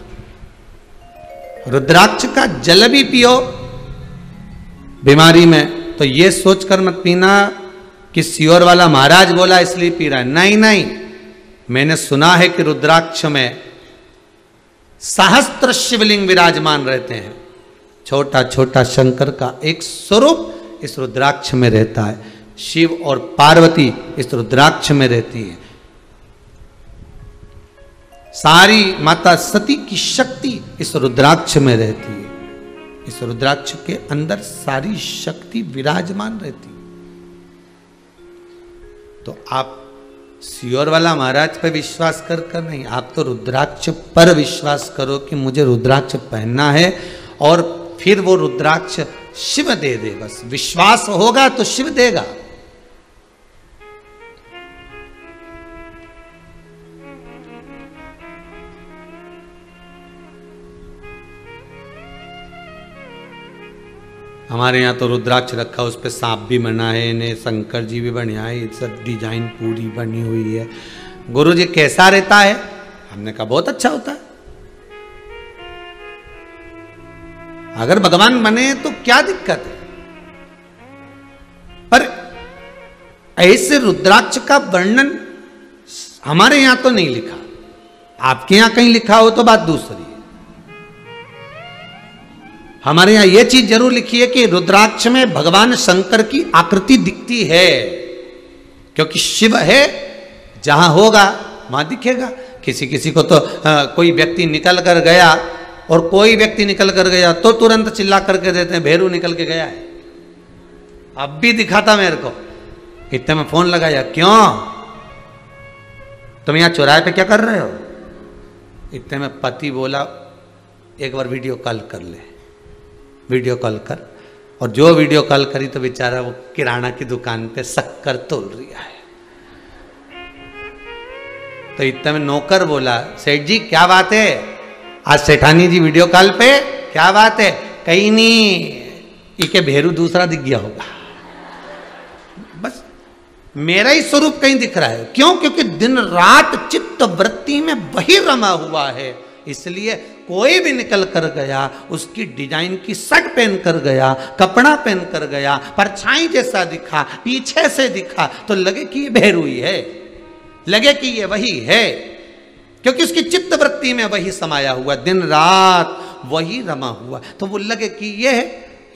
रुद्राक्ष का जल भी पियो बीमारी में, तो ये सोचकर मत पीना कि सियोर वाला महाराज बोला इसलिए पी रहा है। नहीं नहीं, मैंने सुना है कि रुद्राक्ष में सहस्त्र शिवलिंग विराजमान रहते हैं। छोटा छोटा शंकर का एक स्वरूप इस रुद्राक्ष में रहता है। शिव और पार्वती इस रुद्राक्ष में रहती है। सारी माता सती की शक्ति इस रुद्राक्ष में रहती है। इस रुद्राक्ष के अंदर सारी शक्ति विराजमान रहती है। तो आप सियोर वाला महाराज पर विश्वास कर कर नहीं, आप तो रुद्राक्ष पर विश्वास करो कि मुझे रुद्राक्ष पहनना है, और फिर वो रुद्राक्ष शिव दे दे। बस विश्वास होगा तो शिव देगा। हमारे यहाँ तो रुद्राक्ष रखा, उस पर सांप भी बना है, इन्हें शंकर जी भी बने हैं, ये सब डिजाइन पूरी बनी हुई है। गुरु जी कैसा रहता है? हमने कहा बहुत अच्छा होता है। अगर भगवान बने तो क्या दिक्कत है? पर ऐसे रुद्राक्ष का वर्णन हमारे यहां तो नहीं लिखा। आपके यहां कहीं लिखा हो तो बात दूसरी है। हमारे यहां यह चीज जरूर लिखी है कि रुद्राक्ष में भगवान शंकर की आकृति दिखती है, क्योंकि शिव है, जहां होगा वहां दिखेगा। किसी किसी को तो कोई व्यक्ति निकल कर गया और कोई व्यक्ति निकल कर गया तो तुरंत चिल्ला करके देते हैं भैरू निकल के गया है। अब भी दिखा था मेरे को, इतने में फोन लगाया, क्यों तुम यहां चौराहे पे क्या कर रहे हो? इतने में पति बोला एक बार वीडियो कॉल कर ले। वीडियो कॉल कर, और जो वीडियो कॉल करी तो बेचारा वो किराना की दुकान पे शक्कर तोल रहा है। तो इतने में नौकर बोला, सेठ जी क्या बात है, आज सेठानी जी वीडियो कॉल पे, क्या बात है? कहीं नहीं, इके भेरू दूसरा दिख गया होगा। बस मेरा ही स्वरूप कहीं दिख रहा है। क्यों? क्योंकि दिन रात चित्त वृत्ति में वही रमा हुआ है। इसलिए कोई भी निकल कर गया, उसकी डिजाइन की शर्ट पहन कर गया, कपड़ा पहन कर गया, परछाई जैसा दिखा, पीछे से दिखा, तो लगे कि ये भैरूई है, लगे कि ये वही है, क्योंकि उसकी चित्त वृत्ति में वही समाया हुआ, दिन रात वही रमा हुआ। तो वो लगे कि ये है,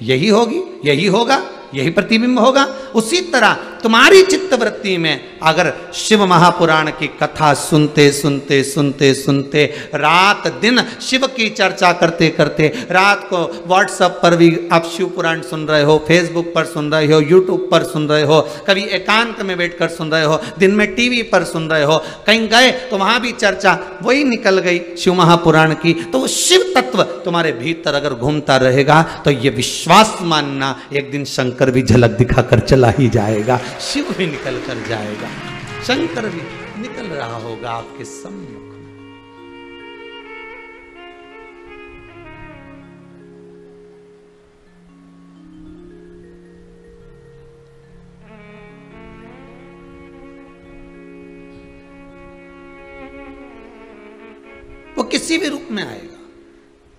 यही होगी, यही होगा, यही प्रतिबिंब होगा। उसी तरह तुम्हारी चित्त वृत्ति में अगर शिव महापुराण की कथा सुनते सुनते सुनते सुनते रात दिन शिव की चर्चा करते करते, रात को व्हाट्सएप पर भी आप शिव पुराण सुन रहे हो, फेसबुक पर सुन रहे हो, यूट्यूब पर सुन रहे हो, कभी एकांत में बैठकर सुन रहे हो, दिन में टीवी पर सुन रहे हो, कहीं गए तो वहां भी चर्चा वही निकल गई शिव महापुराण की, तो वो शिव तत्व तुम्हारे भीतर अगर घूमता रहेगा तो ये विश्वास मानना एक दिन शंकर भी झलक दिखाकर चला ही जाएगा, शिव भी निकल कर जाएगा, शंकर भी निकल रहा होगा आपके सम्मुख। वो किसी भी रूप में आएगा,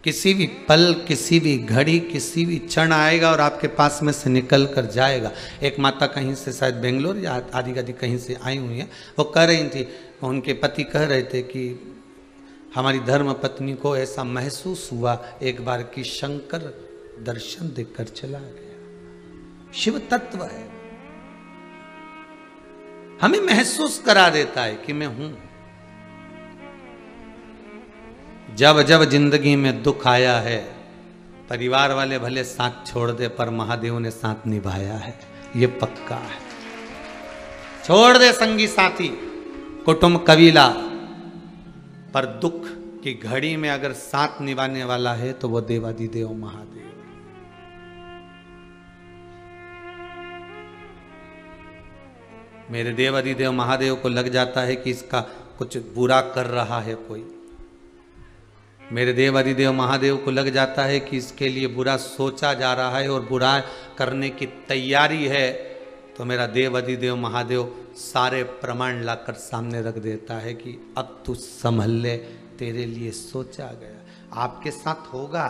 किसी भी पल, किसी भी घड़ी, किसी भी क्षण आएगा और आपके पास में से निकल कर जाएगा। एक माता कहीं से शायद बेंगलोर या आदि आदि कहीं से आई हुई है, वो कह रही थी, उनके पति कह रहे थे कि हमारी धर्म पत्नी को ऐसा महसूस हुआ एक बार कि शंकर दर्शन देकर चला गया। शिव तत्व है, हमें महसूस करा देता है कि मैं हूं। जब जब जिंदगी में दुख आया है, परिवार वाले भले साथ छोड़ दे पर महादेव ने साथ निभाया है, ये पक्का है। छोड़ दे संगी साथी, कुटुंब कबीला, पर दुख की घड़ी में अगर साथ निभाने वाला है तो वो देवादिदेव महादेव। मेरे देवादिदेव महादेव को लग जाता है कि इसका कुछ बुरा कर रहा है कोई, मेरे देव अधिदेव महादेव को लग जाता है कि इसके लिए बुरा सोचा जा रहा है और बुरा करने की तैयारी है, तो मेरा देव अधिदेव महादेव सारे प्रमाण लाकर सामने रख देता है कि अब तू संभल ले, तेरे लिए सोचा गया। आपके साथ होगा,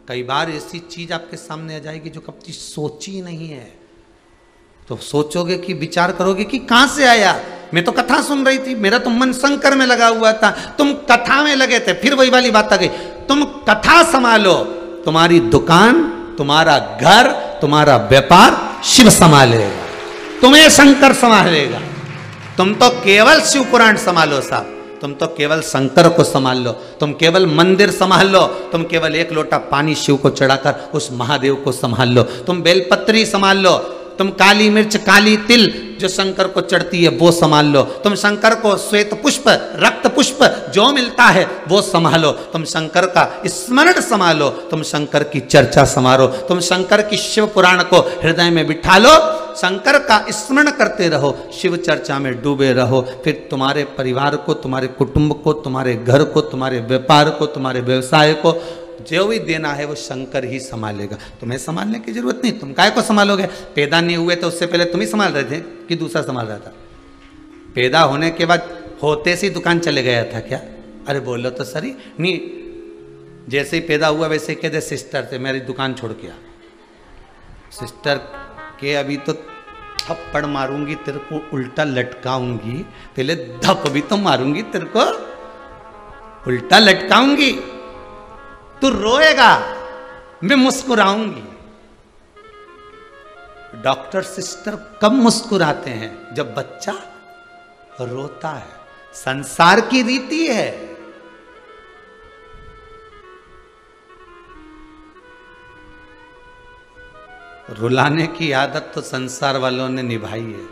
कई बार ऐसी चीज आपके सामने आ जाएगी जो कभी सोची नहीं है, तो सोचोगे कि विचार करोगे कि कहां से आया। मैं तो कथा सुन रही थी, मेरा तो मन शंकर में लगा हुआ था, तुम कथा में लगे थे, फिर वही वाली बात आ गई। तुम कथा संभालो, तुम्हारी दुकान, तुम्हारा घर, तुम्हारा व्यापार शिव संभालेगा, तुम्हें शंकर संभालेगा। तुम तो केवल शिव पुराण संभालो साहब, तुम तो केवल शंकर को संभाल लो, तुम केवल मंदिर संभाल लो, तुम केवल एक लोटा पानी शिव को चढ़ाकर उस महादेव को संभाल लो, तुम बेलपत्री संभाल लो, तुम काली मिर्च, काली तिल जो शंकर को चढ़ती है वो संभाल लो, तुम शंकर को श्वेत पुष्प, रक्त पुष्प जो मिलता है वो संभालो, तुम शंकर का स्मरण संभालो, तुम शंकर की चर्चा संभालो, तुम शंकर की शिव पुराण को हृदय में बिठा लो, शंकर का स्मरण करते रहो, शिव चर्चा में डूबे रहो। फिर तुम्हारे परिवार को, तुम्हारे कुटुंब को, तुम्हारे घर को, तुम्हारे व्यापार को, तुम्हारे व्यवसाय को जो भी देना है वो शंकर ही संभालेगा, तुम्हें संभालने की जरूरत नहीं। तुम काय को संभालोगे? पैदा नहीं हुए तो उससे पहले तुम ही संभाल रहे थे कि दूसरा संभाल रहा था? पैदा होने के बाद होते से दुकान चले गया था क्या? अरे बोलो तो सही नहीं, जैसे ही पैदा हुआ वैसे कह दे सिस्टर थे मेरी दुकान छोड़ के आ, सिस्टर के अभी तो थप्पड़ मारूंगी, तेरे को उल्टा लटकाऊंगी, पहले धप भी तो मारूंगी, तेरे को उल्टा लटकाऊंगी, तू रोएगा, मैं मुस्कुराऊंगी। डॉक्टर सिस्टर कब मुस्कुराते हैं? जब बच्चा रोता है। संसार की रीति है। रुलाने की आदत तो संसार वालों ने निभाई है,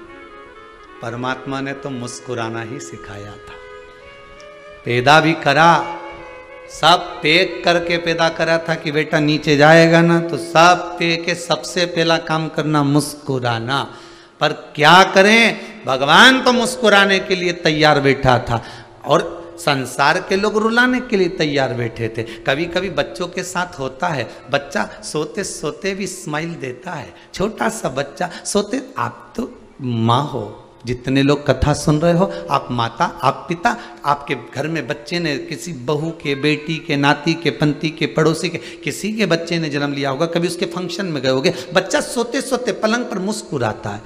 परमात्मा ने तो मुस्कुराना ही सिखाया था। पैदा भी करा, सब पैक करके पैदा करा था कि बेटा नीचे जाएगा ना तो सब पैक के सबसे पहला काम करना मुस्कुराना। पर क्या करें, भगवान तो मुस्कुराने के लिए तैयार बैठा था और संसार के लोग रुलाने के लिए तैयार बैठे थे। कभी कभी बच्चों के साथ होता है, बच्चा सोते सोते भी स्माइल देता है। छोटा सा बच्चा सोते, आप तो माँ हो, जितने लोग कथा सुन रहे हो, आप माता, आप पिता, आपके घर में बच्चे ने, किसी बहू के, बेटी के, नाती के, पंती के, पड़ोसी के, किसी के बच्चे ने जन्म लिया होगा, कभी उसके फंक्शन में गए होगे, बच्चा सोते सोते पलंग पर मुस्कुराता है।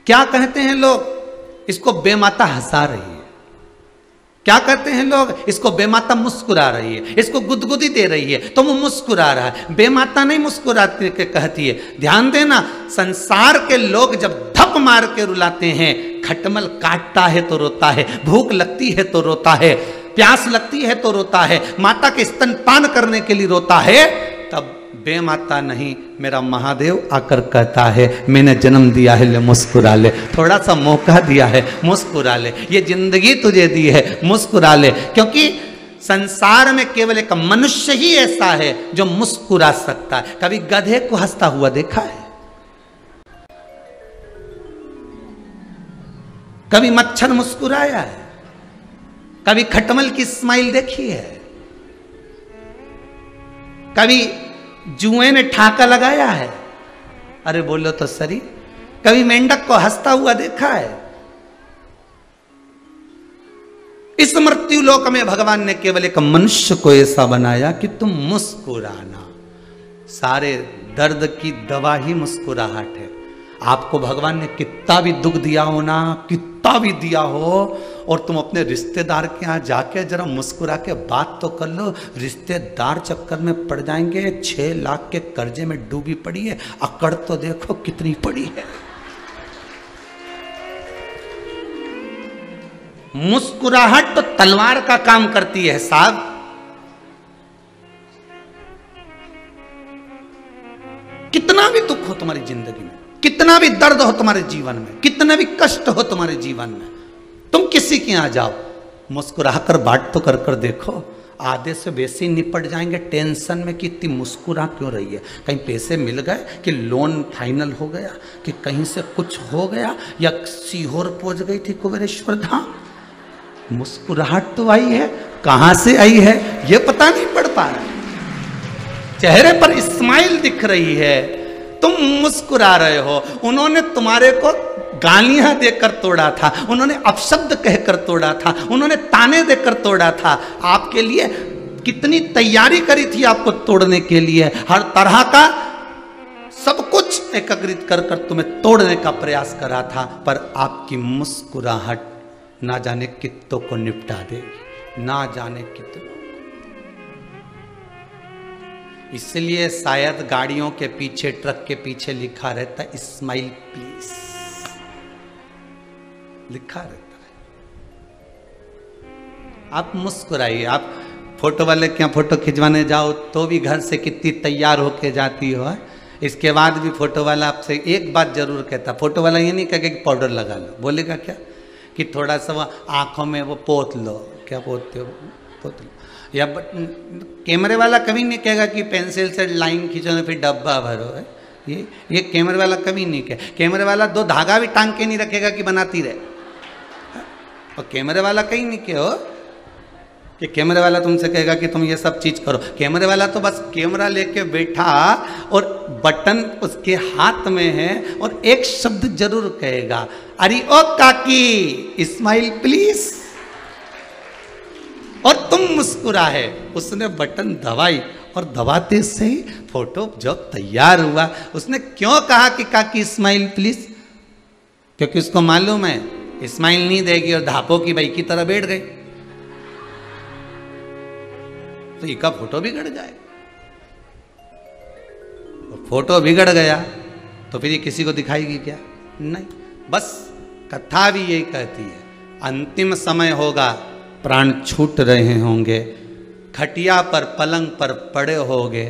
क्या कहते हैं लोग? इसको बेमाता हंसा रही है। क्या कहते हैं लोग? इसको बेमाता मुस्कुरा रही है, इसको गुदगुदी दे रही है तो वो मुस्कुरा रहा है। बेमाता नहीं मुस्कुराती के कहती है। ध्यान देना, संसार के लोग जब धप मार के रुलाते हैं, खटमल काटता है तो रोता है, भूख लगती है तो रोता है, प्यास लगती है तो रोता है, माता के स्तनपान करने के लिए रोता है, तब बेमाता नहीं, मेरा महादेव आकर कहता है मैंने जन्म दिया है, ले मुस्कुरा ले, थोड़ा सा मौका दिया है, मुस्कुरा ले, ये जिंदगी तुझे दी है, मुस्कुरा ले। क्योंकि संसार में केवल एक मनुष्य ही ऐसा है जो मुस्कुरा सकता है। कभी गधे को हंसता हुआ देखा है? कभी मच्छर मुस्कुराया है? कभी खटमल की स्माइल देखी है? कभी जुए ने ठाका लगाया है? अरे बोलो तो सरी। कभी मेंढक को हंसता हुआ देखा है? इस मृत्यु लोक में भगवान ने केवल एक मनुष्य को ऐसा बनाया कि तुम मुस्कुराना। सारे दर्द की दवा ही मुस्कुराहट है। आपको भगवान ने कितना भी दुख दिया हो ना, कितना भी दिया हो, और तुम अपने रिश्तेदार के यहाँ जाके जरा मुस्कुरा के बात तो कर लो, रिश्तेदार चक्कर में पड़ जाएंगे। 6 लाख के कर्जे में डूबी पड़ी है, अकड़ तो देखो कितनी पड़ी है। मुस्कुराहट तो तलवार का काम करती है साहब। कितना भी दुख हो तुम्हारी जिंदगी में, कितना भी दर्द हो तुम्हारे जीवन में, कितना भी कष्ट हो तुम्हारे जीवन में, तुम किसी के यहां जाओ, मुस्कुराकर बात तो कर देखो, आधे से बेसी निपट जाएंगे टेंशन में कि इतनी मुस्कुरा क्यों रही है। कहीं पैसे मिल गए, कि लोन फाइनल हो गया, कि कहीं से कुछ हो गया, या सीहोर पहुंच गई थी कुबेरेश्वर धाम। मुस्कुराहट तो आई है, कहां से आई है ये पता नहीं पड़ पा रहा। चेहरे पर स्माइल दिख रही है, तुम मुस्कुरा रहे हो। उन्होंने तुम्हारे को गालियां देकर तोड़ा था, उन्होंने अपशब्द कहकर तोड़ा था, उन्होंने ताने देकर तोड़ा था। आपके लिए कितनी तैयारी करी थी आपको तोड़ने के लिए, हर तरह का सब कुछ एकत्रित कर तुम्हें तोड़ने का प्रयास करा था। पर आपकी मुस्कुराहट ना जाने कितनों को निपटा देगी, ना जाने कितनों। इसलिए शायद गाड़ियों के पीछे, ट्रक के पीछे लिखा रहता है स्माइल प्लीज, लिखा रहता है। आप मुस्कुराइए। आप फोटो वाले के यहाँ फोटो खिंचवाने जाओ तो भी घर से कितनी तैयार होके जाती हो, इसके बाद भी फोटो वाला आपसे एक बात जरूर कहता। फोटो वाला ये नहीं कहेगा कि पाउडर लगा लो, बोलेगा क्या कि थोड़ा सा वो आंखों में वो पोत लो। क्या पोतते हो? पोत लो। या कैमरे वाला कभी नहीं कहेगा कि पेंसिल से लाइन खींचो फिर डब्बा भरो है। ये कैमरे वाला कभी नहीं कहे। कैमरे वाला 2 धागा भी टांग के नहीं रखेगा कि बनाती रहे। और कैमरे वाला कहीं नहीं कहो कि कैमरे वाला तुमसे कहेगा कि तुम ये सब चीज करो। कैमरे वाला तो बस कैमरा लेके बैठा और बटन उसके हाथ में है और एक शब्द जरूर कहेगा, अरे ओ काकी स्माइल प्लीज। और तुम मुस्कुरा है। उसने बटन दबाई और दबाते से ही फोटो जब तैयार हुआ, उसने क्यों कहा कि काकी स्माइल प्लीज? क्योंकि उसको मालूम है स्माइल नहीं देगी और धापो की बाई की तरह बैठ गई तो इसका फोटो भी गड़ जाए। फोटो बिगड़ गया तो फिर ये किसी को दिखाएगी क्या? नहीं। बस कथा भी यही कहती है, अंतिम समय होगा, प्राण छूट रहे होंगे, खटिया पर पलंग पर पड़े होगे,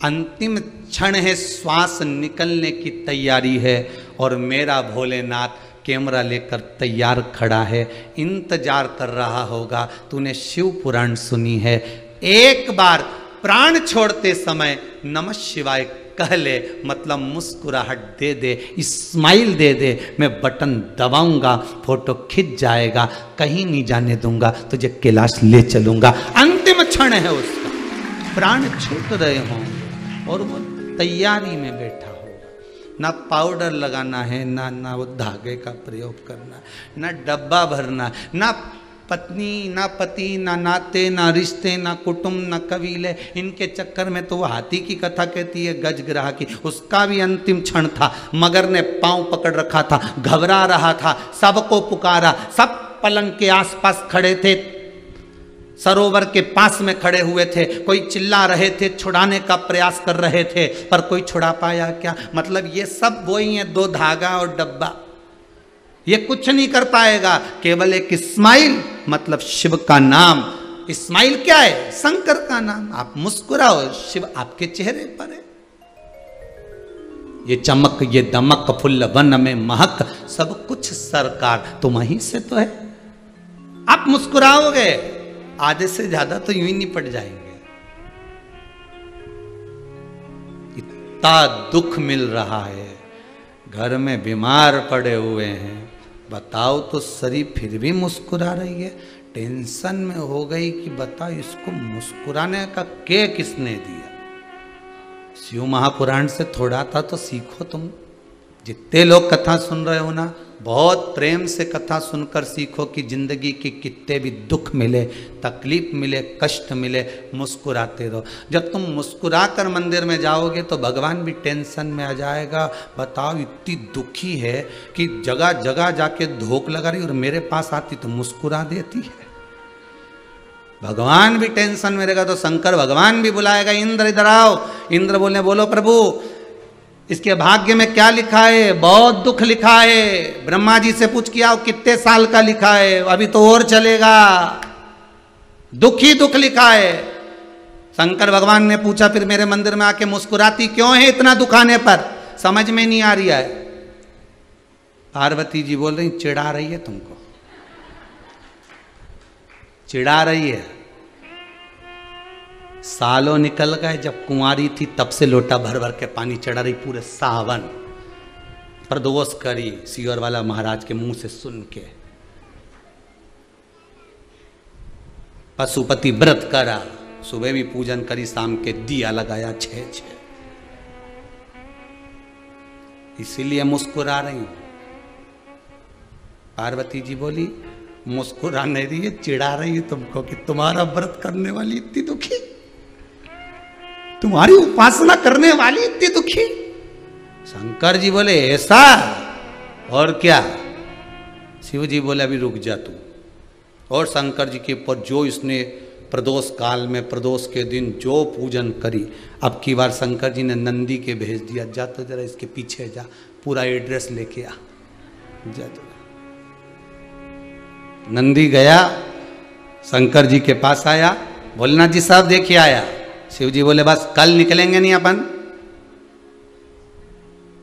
अंतिम क्षण है, श्वास निकलने की तैयारी है, और मेरा भोलेनाथ कैमरा लेकर तैयार खड़ा है, इंतजार कर रहा होगा। तूने शिव पुराण सुनी है, एक बार प्राण छोड़ते समय नमः शिवाय कह ले, मतलब मुस्कुराहट दे दे, स्माइल दे दे, मैं बटन दबाऊंगा, फोटो खिंच जाएगा, कहीं नहीं जाने दूंगा, तुझे कैलाश ले चलूंगा। अंतिम क्षण है उसका, प्राण छूट रहे होंगे और वो तैयारी में बैठा होगा। ना पाउडर लगाना है, ना वो धागे का प्रयोग करना, ना डब्बा भरना, ना पत्नी, ना पति, ना नाते, ना रिश्ते, ना कुटुंब, ना कबीले। इनके चक्कर में तो वो हाथी की कथा कहती है, गजग्राह की, उसका भी अंतिम क्षण था। मगर ने पांव पकड़ रखा था, घबरा रहा था, सबको पुकारा, सब पलंग के आसपास खड़े थे, सरोवर के पास में खड़े हुए थे, कोई चिल्ला रहे थे, छुड़ाने का प्रयास कर रहे थे, पर कोई छुड़ा पाया क्या? मतलब ये सब वही है, दो धागा और डब्बा, ये कुछ नहीं कर पाएगा। केवल एक स्माइल, मतलब शिव का नाम। स्माइल क्या है? शंकर का नाम। आप मुस्कुराओ, शिव आपके चेहरे पर है। ये चमक, ये दमक, फुल्ल वन में महक, सब कुछ सरकार तुम्हीं से तो है। आप मुस्कुराओगे, आधे से ज्यादा तो यूं ही निपट जाएंगे। इतना दुख मिल रहा है, घर में बीमार पड़े हुए हैं, बताओ तो शरीर फिर भी मुस्कुरा रही है। टेंशन में हो गई कि बताओ इसको मुस्कुराने का के किसने दिया? शिव महापुराण से थोड़ा था तो सीखो तुम। जितने लोग कथा सुन रहे हो ना, बहुत प्रेम से कथा सुनकर सीखो कि जिंदगी के कितने भी दुख मिले, तकलीफ मिले, कष्ट मिले, मुस्कुराते रहो। जब तुम मुस्कुरा कर मंदिर में जाओगे तो भगवान भी टेंशन में आ जाएगा। बताओ इतनी दुखी है कि जगह जगह जाके धोख लगा रही, और मेरे पास आती तो मुस्कुरा देती है। भगवान भी टेंशन में रहेगा तो शंकर भगवान भी बुलाएगा, इंद्र इधर आओ। इंद्र बोलो प्रभु इसके भाग्य में क्या लिखा है? बहुत दुख लिखा है। ब्रह्मा जी से पूछ किया कितने साल का लिखा है? अभी तो और चलेगा, दुख ही दुख लिखा है। शंकर भगवान ने पूछा फिर मेरे मंदिर में आके मुस्कुराती क्यों है इतना दुख आने पर? समझ में नहीं आ रही है। पार्वती जी बोल रही चिढ़ा रही है तुमको, चिढ़ा रही है। सालों निकल गए, जब कुंवारी थी तब से लोटा भर भर के पानी चढ़ा रही, पूरे सावन प्रदोष करी सियोर वाला महाराज के मुंह से सुन के। पशुपति व्रत करा, सुबह भी पूजन करी, शाम के दिया लगाया 6-6। इसीलिए मुस्कुरा रही हूं। पार्वती जी बोली मुस्कुरा नहीं रही है, चिढ़ा रही है तुमको कि तुम्हारा व्रत करने वाली इतनी दुखी, तुम्हारी उपासना करने वाली इतनी दुखी। शंकर जी बोले ऐसा? और क्या? शिव जी बोले अभी रुक जा तू। और शंकर जी के ऊपर जो इसने प्रदोष काल में, प्रदोष के दिन जो पूजन करी, अब की बार शंकर जी ने नंदी के भेज दिया, जा तो जरा इसके पीछे जा, पूरा एड्रेस लेके आ, जा तो। नंदी गया, शंकर जी के पास आया, भोलेनाथ जी साहब देखिए आया। शिव जी बोले बस कल निकलेंगे नहीं अपन,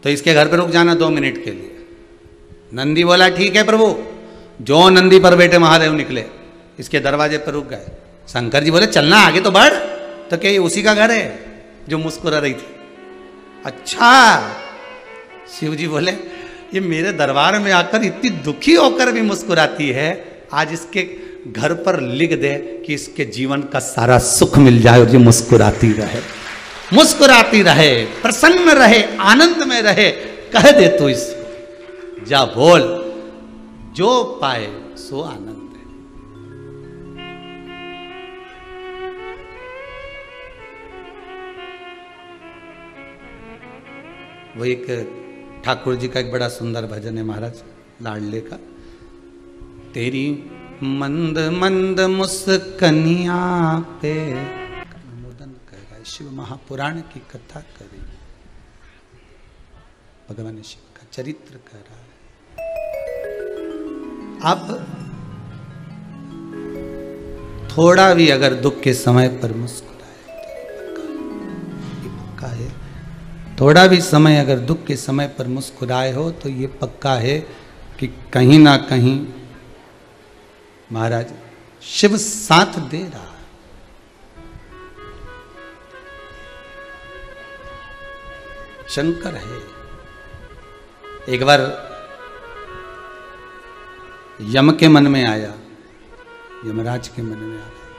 तो इसके घर पे रुक जाना 2 मिनट के लिए। नंदी बोला ठीक है प्रभु। जो नंदी पर बैठे महादेव निकले, इसके दरवाजे पर रुक गए। शंकर जी बोले चलना आगे तो बढ़, तो क्या ये उसी का घर है जो मुस्कुरा रही थी? अच्छा। शिव जी बोले ये मेरे दरबार में आकर इतनी दुखी होकर भी मुस्कुराती है, आज इसके घर पर लिख दे कि इसके जीवन का सारा सुख मिल जाए और ये मुस्कुराती रहे, मुस्कुराती रहे, प्रसन्न रहे, आनंद में रहे। कह दे तू इसको, जा बोल, जो पाए सो आनंद है। वो एक ठाकुर जी का एक बड़ा सुंदर भजन है महाराज लाडले का। तेरी मंद मंद मुस्कनिया पे अनुमोदन करेगा। शिव महापुराण की कथा करेगी। भगवान शिव का चरित्र कह रहा है। आप थोड़ा भी अगर दुख के समय पर मुस्कुराए तो ये पक्का है, थोड़ा भी समय अगर दुख के समय पर मुस्कुराए हो तो ये पक्का है कि कहीं ना कहीं महाराज शिव साथ दे रहा है। शंकर है। एक बार यम के मन में आया, यमराज के मन में आ गया।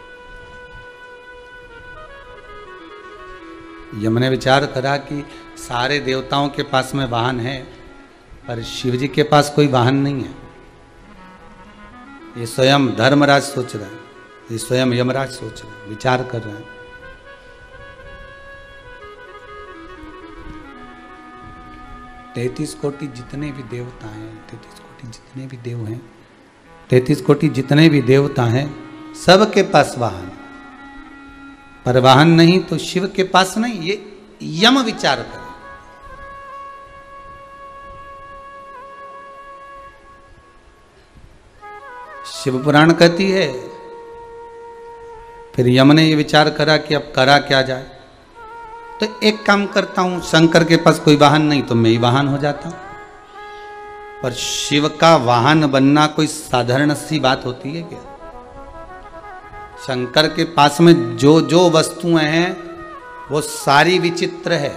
यम ने विचार करा कि सारे देवताओं के पास में वाहन है पर शिव जी के पास कोई वाहन नहीं है। ये स्वयं धर्मराज सोच रहा है, ये स्वयं यमराज सोच रहे हैं, विचार कर रहे हैं। 33 कोटि जितने भी देवता हैं, 33 कोटि जितने भी देव हैं, 33 कोटि जितने भी देवता हैं, सबके पास वाहन, पर वाहन नहीं तो शिव के पास नहीं। ये यम विचार करे। शिव पुराण कहती है, फिर यम ने ये विचार करा कि अब करा क्या जाए। तो एक काम करता हूं, शंकर के पास कोई वाहन नहीं तो मैं ही वाहन हो जाता हूं। पर शिव का वाहन बनना कोई साधारण सी बात होती है क्या? शंकर के पास में जो जो वस्तुएं हैं वो सारी विचित्र है,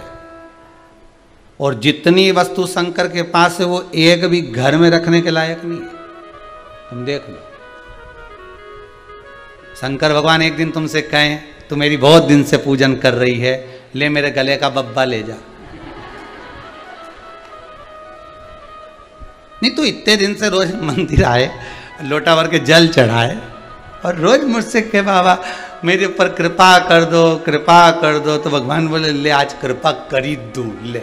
और जितनी वस्तु शंकर के पास है वो एक भी घर में रखने के लायक नहीं है। तुम देख लो, शंकर भगवान एक दिन तुमसे कहें, तू मेरी बहुत दिन से पूजन कर रही है, ले मेरे गले का बब्बा ले जा। नहीं तो इतने दिन से रोज मंदिर आए, लोटा भर के जल चढ़ाए और रोज मुझसे कहे बाबा मेरे ऊपर कृपा कर दो, कृपा कर दो। तो भगवान बोले ले आज कृपा करी दूं, ले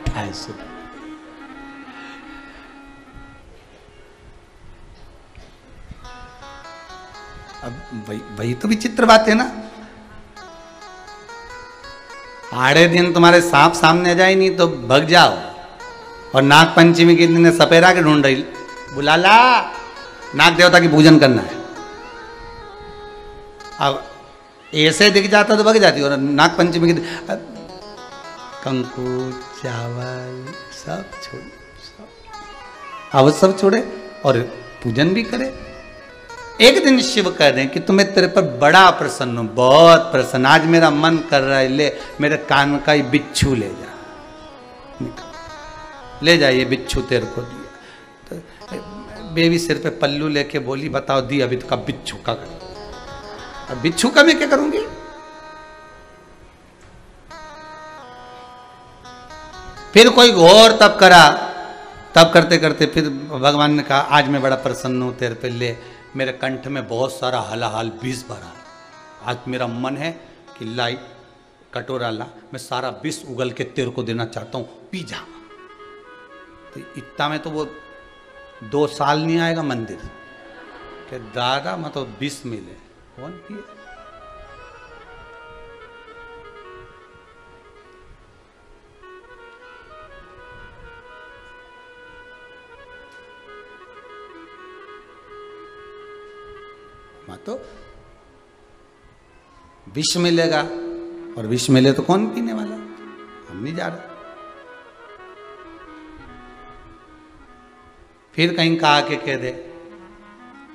250। अब वही तो विचित्र बात है ना। आड़े दिन तुम्हारे सांप सामने आ जाए नहीं तो भग जाओ, और नाग पंचमी के दिन सपेरा के ढूंढ रही, बुला ला, नाग देवता की पूजन करना है। अब ऐसे दिख जाता तो भग जाती, और नाग पंचमी के दिन कंकु चावल सब छोड़, अब सब छोड़े और पूजन भी करे। एक दिन शिव कह रहे हैं कि तुम्हें तेरे पर बड़ा प्रसन्न हूं, बहुत प्रसन्न, आज मेरा मन कर रहा है, ले मेरे कान का ही बिच्छू ले जा, ले जा ये बिच्छू तेरे को दिया। तो बेबी सिर पे पल्लू लेके बोली बताओ दी अभी तो का बिच्छू का कर, अब बिच्छू का मैं क्या करूंगी? फिर कोई घोर तप करा, तब करते करते फिर भगवान ने कहा आज मैं बड़ा प्रसन्न हूं तेरे पे, ले मेरे कंठ में बहुत सारा हलाहाल विष भरा, आज मेरा मन है कि लाई कटोरा ला, मैं सारा विष उगल के तेरे को देना चाहता हूँ, पी जा। तो इतना में तो वो 2 साल नहीं आएगा मंदिर के दादा मतलब विष मिले, कौन पिए? तो विष मिलेगा, और विष मिले तो कौन पीने वाला? हम नहीं जा रहे। फिर कहीं कहा के कह दे,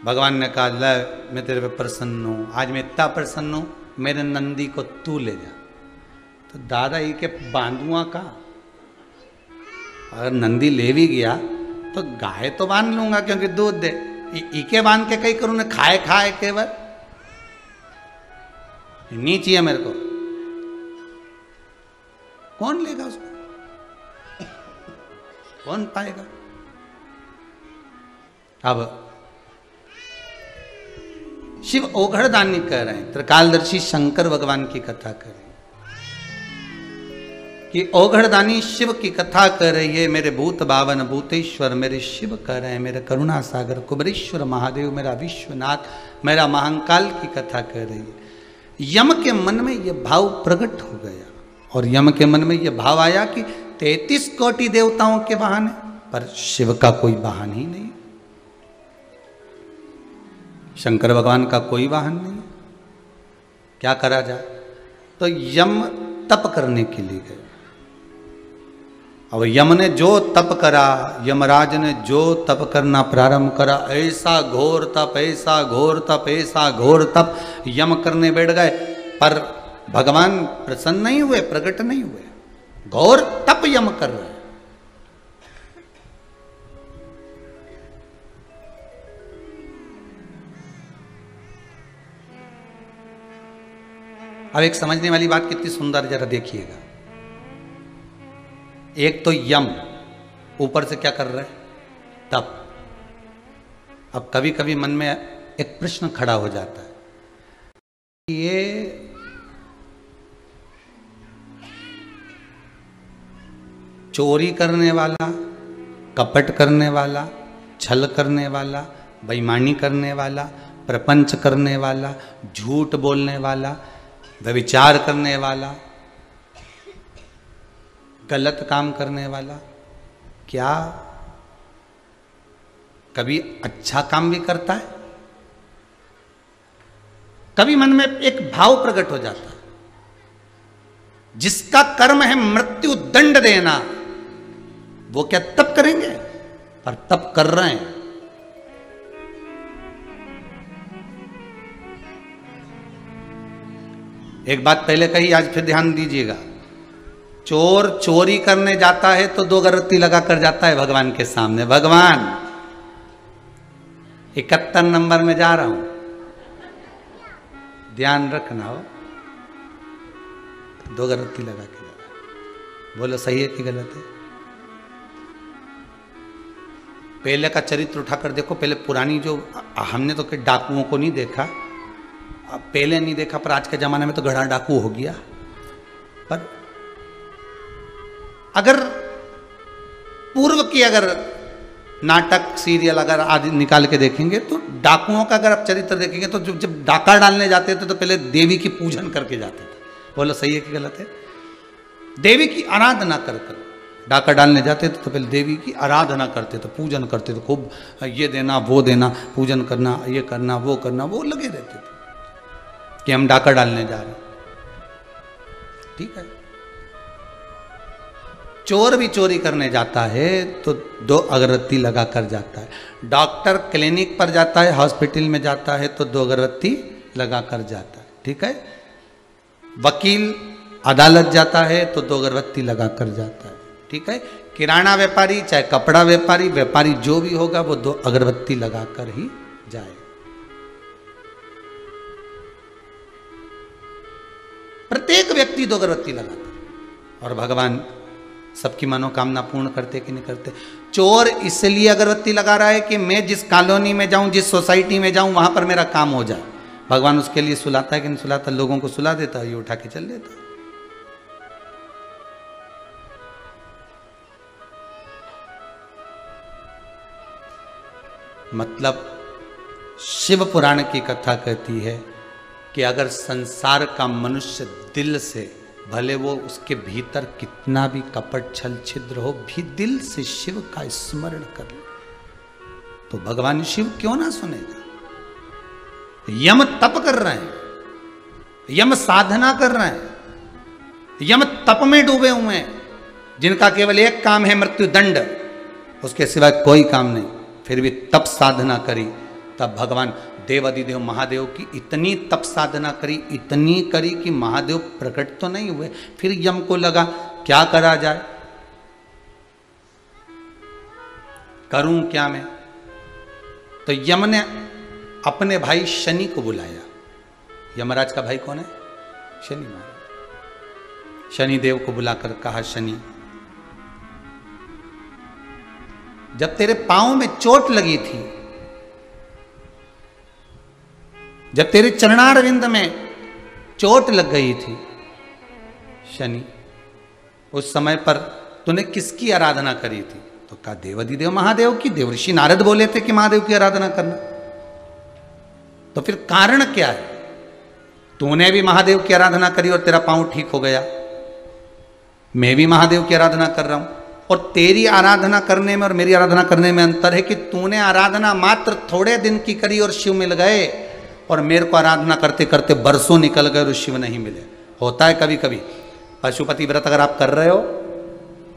भगवान ने कहा ले मैं तेरे पे प्रसन्न हूं, आज मैं इतना प्रसन्न हूं, मेरे नंदी को तू ले जा। तो दादा ये के बांधुआ का, अगर नंदी ले भी गया तो गाय तो बांध लूंगा क्योंकि दूध दे, इके बांध के कई करूँ, खाए खाए केवल नहीं चाहिए मेरे को। कौन लेगा उसको, कौन पाएगा? अब शिव ओघड़दानी कह रहे हैं, त्रिकालदर्शी शंकर भगवान की कथा कर रहे हैं कि ओघड़दानी शिव की कथा कर रही है। मेरे भूत बावन भूतेश्वर मेरे शिव कह रहे हैं, मेरे करुणा सागर कुबरेश्वर महादेव मेरा विश्वनाथ, मेरा महाकाल की कथा कर रही है। यम के मन में यह भाव प्रकट हो गया, और यम के मन में यह भाव आया कि 33 कोटि देवताओं के वाहन है, पर शिव का कोई वाहन ही नहीं, शंकर भगवान का कोई वाहन नहीं। क्या करा जाए? तो यम तप करने के लिए गए। अब यम ने जो तप करा, यमराज ने जो तप करना प्रारंभ करा, ऐसा घोर तप, ऐसा घोर तप, ऐसा घोर तप यम करने बैठ गए, पर भगवान प्रसन्न नहीं हुए, प्रकट नहीं हुए। घोर तप यम कर रहे हैं। अब एक समझने वाली बात कितनी सुंदर, जरा देखिएगा। एक तो यम ऊपर से क्या कर रहे हैं? तप। अब कभी कभी मन में एक प्रश्न खड़ा हो जाता है, ये चोरी करने वाला, कपट करने वाला, छल करने वाला, बेईमानी करने वाला, प्रपंच करने वाला, झूठ बोलने वाला, व्यभिचार करने वाला, गलत काम करने वाला, क्या कभी अच्छा काम भी करता है? कभी मन में एक भाव प्रकट हो जाता है, जिसका कर्म है मृत्यु दंड देना, वो क्या तप करेंगे? पर तप कर रहे हैं। एक बात पहले कही, आज फिर ध्यान दीजिएगा। चोर चोरी करने जाता है तो 2 अगरबत्ती लगा कर जाता है भगवान के सामने, भगवान 71 नंबर में जा रहा हूं, ध्यान रखना हो। 2 अगरबत्ती लगा के जा रहा। बोलो सही है कि गलत है? पहले का चरित्र उठाकर देखो। पहले पुरानी जो, हमने तो डाकुओं को नहीं देखा, पहले नहीं देखा, पर आज के जमाने में तो घड़ा डाकू हो गया। पर अगर पूर्व की अगर नाटक सीरियल अगर आदि निकाल के देखेंगे, तो डाकुओं का अगर आप चरित्र देखेंगे, तो जब डाका डालने जाते थे तो पहले देवी की पूजन करके जाते थे। बोलो सही है कि गलत है? देवी की आराधना कर डाका डालने जाते थे तो पहले देवी की आराधना करते थे, पूजन करते थे, खूब ये देना वो देना, पूजन करना, ये करना वो करना, वो लगे रहते थे कि हम डाका डालने जा रहे हैं। ठीक है। चोर भी चोरी करने जाता है तो 2 अगरबत्ती लगा कर जाता है। डॉक्टर क्लिनिक पर जाता है, हॉस्पिटल में जाता है तो 2 अगरबत्ती लगा कर जाता है। ठीक है। वकील अदालत जाता है तो 2 अगरबत्ती लगा कर जाता है। ठीक है। किराना व्यापारी, चाहे कपड़ा व्यापारी, व्यापारी जो भी होगा, वो 2 अगरबत्ती लगा कर ही जाए। प्रत्येक व्यक्ति 2 अगरबत्ती लगाता, और भगवान सबकी मनोकामना पूर्ण करते कि नहीं करते? चोर इसलिए अगरबत्ती लगा रहा है कि मैं जिस कॉलोनी में जाऊं, जिस सोसाइटी में जाऊं, वहां पर मेरा काम हो जाए। भगवान उसके लिए सुलाता है कि नहीं सुलाता? लोगों को सुला देता है, ये उठा के चल देता है। मतलब शिव पुराण की कथा कहती है कि अगर संसार का मनुष्य दिल से, भले वो उसके भीतर कितना भी कपट छल छिद्र हो, भी दिल से शिव का स्मरण कर ले, तो भगवान शिव क्यों ना सुनेगा? यम तप कर रहे हैं, यम साधना कर रहे हैं, यम तप में डूबे हुए हैं, जिनका केवल एक काम है मृत्यु दंड, उसके सिवाय कोई काम नहीं, फिर भी तप साधना करी। तब भगवान देवादिदेव महादेव की इतनी तप साधना करी, इतनी करी कि महादेव प्रकट तो नहीं हुए। फिर यम को लगा क्या करा जाए, करूं क्या मैं? तो यम ने अपने भाई शनि को बुलाया। यमराज का भाई कौन है? शनि महाराज। शनिदेव को बुलाकर कहा, शनि, जब तेरे पांव में चोट लगी थी, जब तेरे चरणारविंद में चोट लग गई थी शनि, उस समय पर तूने किसकी आराधना करी थी? तो कहा देवादिदेव महादेव की। देवर्षि नारद बोले थे कि महादेव की आराधना करना। तो फिर कारण क्या है? तूने भी महादेव की आराधना करी और तेरा पांव ठीक हो गया, मैं भी महादेव की आराधना कर रहा हूं, और तेरी आराधना करने में और मेरी आराधना करने में अंतर है कि तूने आराधना मात्र थोड़े दिन की करी और शिव मिल गए, और मेरे को आराधना करते करते बरसों निकल गए और शिव नहीं मिले। होता है कभी कभी। पशुपति व्रत अगर आप कर रहे हो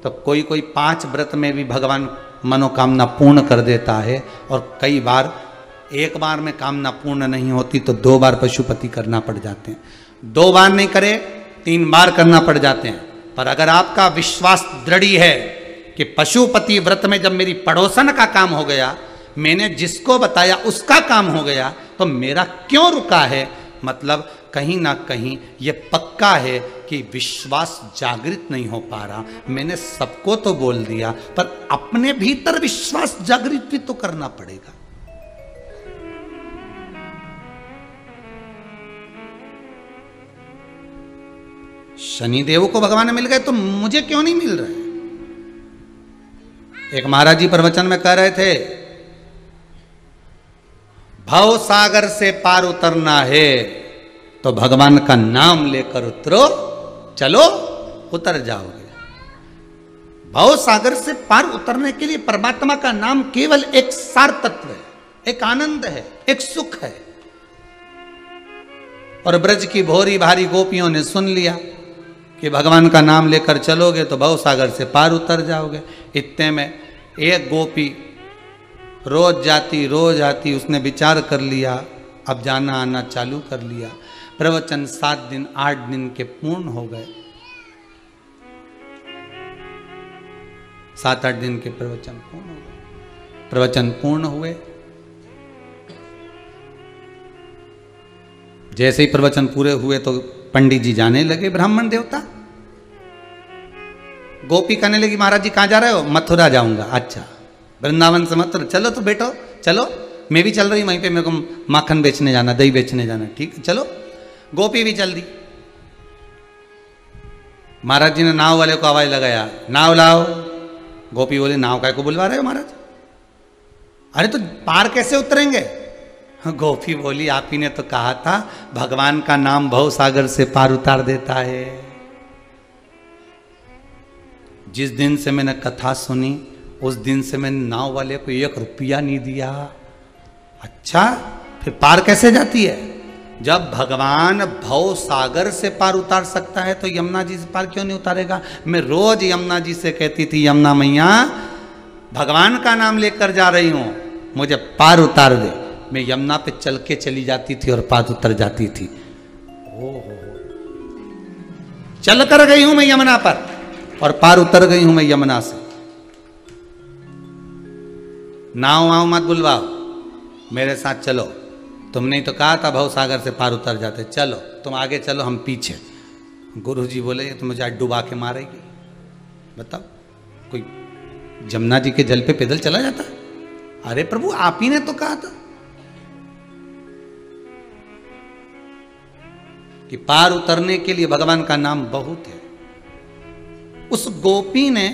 तो कोई कोई 5 व्रत में भी भगवान मनोकामना पूर्ण कर देता है, और कई बार एक बार में कामना पूर्ण नहीं होती तो 2 बार पशुपति करना पड़ जाते हैं। 2 बार नहीं करे 3 बार करना पड़ जाते हैं। पर अगर आपका विश्वास दृढ़ है कि पशुपति व्रत में जब मेरी पड़ोसन का काम हो गया, मैंने जिसको बताया उसका काम हो गया, तो मेरा क्यों रुका है? मतलब कहीं ना कहीं ये पक्का है कि विश्वास जागृत नहीं हो पा रहा। मैंने सबको तो बोल दिया, पर अपने भीतर विश्वास जागृत भी तो करना पड़ेगा। शनिदेव को भगवान मिल गए तो मुझे क्यों नहीं मिल रहे? एक महाराज जी प्रवचन में कह रहे थे, भव सागर से पार उतरना है तो भगवान का नाम लेकर उतरो, चलो उतर जाओगे। भव सागर से पार उतरने के लिए परमात्मा का नाम केवल एक सार तत्व है, एक आनंद है, एक सुख है। और ब्रज की भोरी भारी गोपियों ने सुन लिया कि भगवान का नाम लेकर चलोगे तो भव सागर से पार उतर जाओगे। इतने में एक गोपी रोज आती, उसने विचार कर लिया, अब जाना आना चालू कर लिया। प्रवचन 7 दिन 8 दिन के पूर्ण हो गए। 7-8 दिन के प्रवचन पूर्ण हो गए। प्रवचन पूर्ण हुए, जैसे ही प्रवचन पूरे हुए तो पंडित जी जाने लगे, ब्राह्मण देवता। गोपी कहने लगी, महाराज जी कहाँ जा रहे हो? मथुरा जाऊंगा। अच्छा, वृंदावन से मथुरा, चलो तो बेटो चलो, मैं भी चल रही हूँ, वहीं पे मेरे को माखन बेचने जाना, दही बेचने जाना। ठीक है चलो। गोपी भी चल दी। महाराज जी ने नाव वाले को आवाज लगाया, नाव लाओ। गोपी बोले, नाव काय को बुलवा रहे हो महाराज? अरे तो पार कैसे उतरेंगे? गोपी बोली, आप ही ने तो कहा था भगवान का नाम भव सागर से पार उतार देता है। जिस दिन से मैंने कथा सुनी उस दिन से मैंने नाव वाले को 1 रुपया नहीं दिया। अच्छा, फिर पार कैसे जाती है? जब भगवान भव सागर से पार उतार सकता है तो यमुना जी से पार क्यों नहीं उतारेगा? मैं रोज यमुना जी से कहती थी, यमुना मैया भगवान का नाम लेकर जा रही हूं, मुझे पार उतार दे। मैं यमुना पे चल के चली जाती थी और पार उतर जाती थी। चल कर गई हूं मैं यमुना पर और पार उतर गई हूं मैं यमुना से। नाव आओ मत बुलवाओ, मेरे साथ चलो। तुमने तो कहा था भव सागर से पार उतर जाते, चलो तुम आगे चलो हम पीछे। गुरुजी बोले, ये तो मुझे आज डुबा के मारेगी। बताओ, कोई जमुना जी के जल पे पैदल चला जाता? अरे प्रभु, आप ही ने तो कहा था कि पार उतरने के लिए भगवान का नाम बहुत है। उस गोपी ने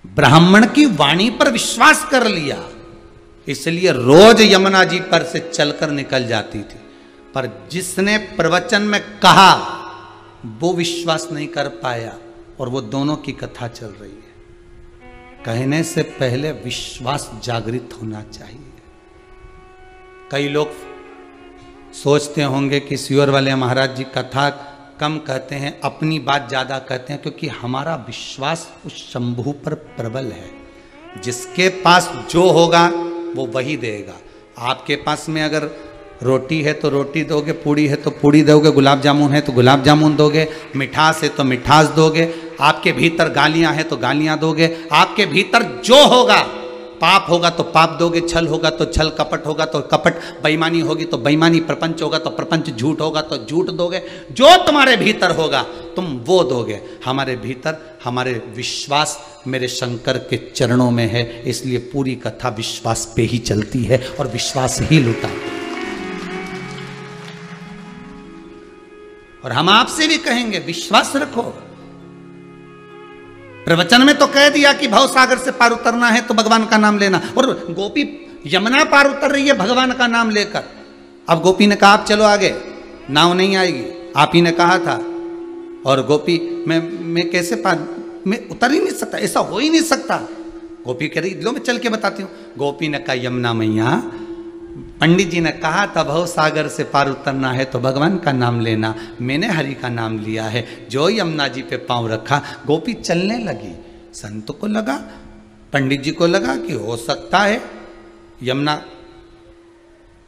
ब्राह्मण की वाणी पर विश्वास कर लिया, इसलिए रोज यमुना जी पर से चलकर निकल जाती थी। पर जिसने प्रवचन में कहा वो विश्वास नहीं कर पाया, और वो दोनों की कथा चल रही है। कहने से पहले विश्वास जागृत होना चाहिए। कई लोग सोचते होंगे कि सियोर वाले महाराज जी कथा कम कहते हैं, अपनी बात ज़्यादा कहते हैं, क्योंकि हमारा विश्वास उस शंभू पर प्रबल है। जिसके पास जो होगा वो वही देगा। आपके पास में अगर रोटी है तो रोटी दोगे, पूड़ी है तो पूड़ी दोगे, गुलाब जामुन है तो गुलाब जामुन दोगे, मिठास है तो मिठास दोगे, आपके भीतर गालियां हैं तो गालियां दोगे। आपके भीतर जो होगा, पाप होगा तो पाप दोगे, छल होगा तो छल, कपट होगा तो कपट, बेईमानी होगी तो बेईमानी, प्रपंच होगा तो प्रपंच, झूठ होगा तो झूठ दोगे। जो तुम्हारे भीतर होगा तुम वो दोगे। हमारे भीतर हमारे विश्वास मेरे शंकर के चरणों में है, इसलिए पूरी कथा विश्वास पे ही चलती है और विश्वास ही लुटा। और हम आपसे भी कहेंगे, विश्वास रखो। प्रवचन में तो कह दिया कि भव सागर से पार उतरना है तो भगवान का नाम लेना, और गोपी यमुना पार उतर रही है भगवान का नाम लेकर। अब गोपी ने कहा, आप चलो आगे, नाव नहीं आएगी, आप ही ने कहा था। और गोपी, मैं कैसे पार, मैं उतर ही नहीं सकता, ऐसा हो ही नहीं सकता। गोपी कह रही लो मैं चल के बताती हूँ। गोपी ने कहा यमुना मैया, पंडित जी ने कहा था भव सागर से पार उतरना है तो भगवान का नाम लेना, मैंने हरि का नाम लिया है। जो यमुना जी पे पांव रखा गोपी चलने लगी। संत को लगा, पंडित जी को लगा कि हो सकता है यमुना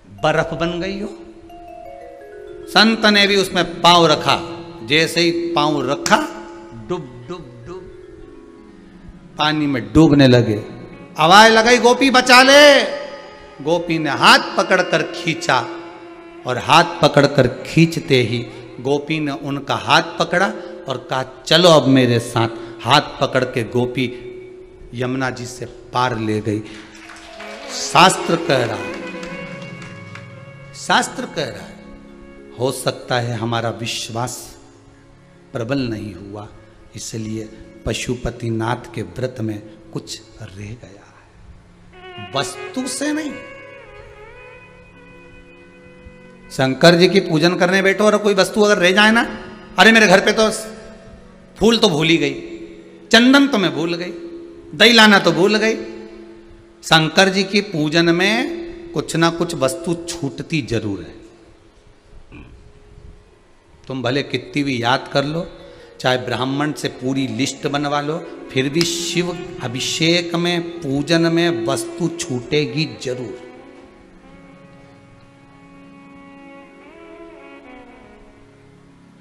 बर्फ बन गई हो। संत ने भी उसमें पांव रखा, जैसे ही पांव रखा डूब डूब डूब पानी में डूबने लगे। आवाज लगाई गोपी बचा ले। गोपी ने हाथ पकड़कर खींचा और हाथ पकड़कर खींचते ही गोपी ने उनका हाथ पकड़ा और कहा चलो अब मेरे साथ। हाथ पकड़ के गोपी यमुना जी से पार ले गई। शास्त्र कह रहा है, शास्त्र कह रहा है, हो सकता है हमारा विश्वास प्रबल नहीं हुआ, इसलिए पशुपतिनाथ के व्रत में कुछ रह गया है, वस्तु से नहीं। शंकर जी की पूजन करने बैठो और कोई वस्तु अगर रह जाए ना, अरे मेरे घर पे तो फूल तो भूल ही गई, चंदन तो मैं भूल गई, दही लाना तो भूल गई। शंकर जी की पूजन में कुछ ना कुछ वस्तु छूटती जरूर है। तुम भले कितनी भी याद कर लो, चाहे ब्राह्मण से पूरी लिस्ट बनवा लो, फिर भी शिव अभिषेक में पूजन में वस्तु छूटेगी जरूर।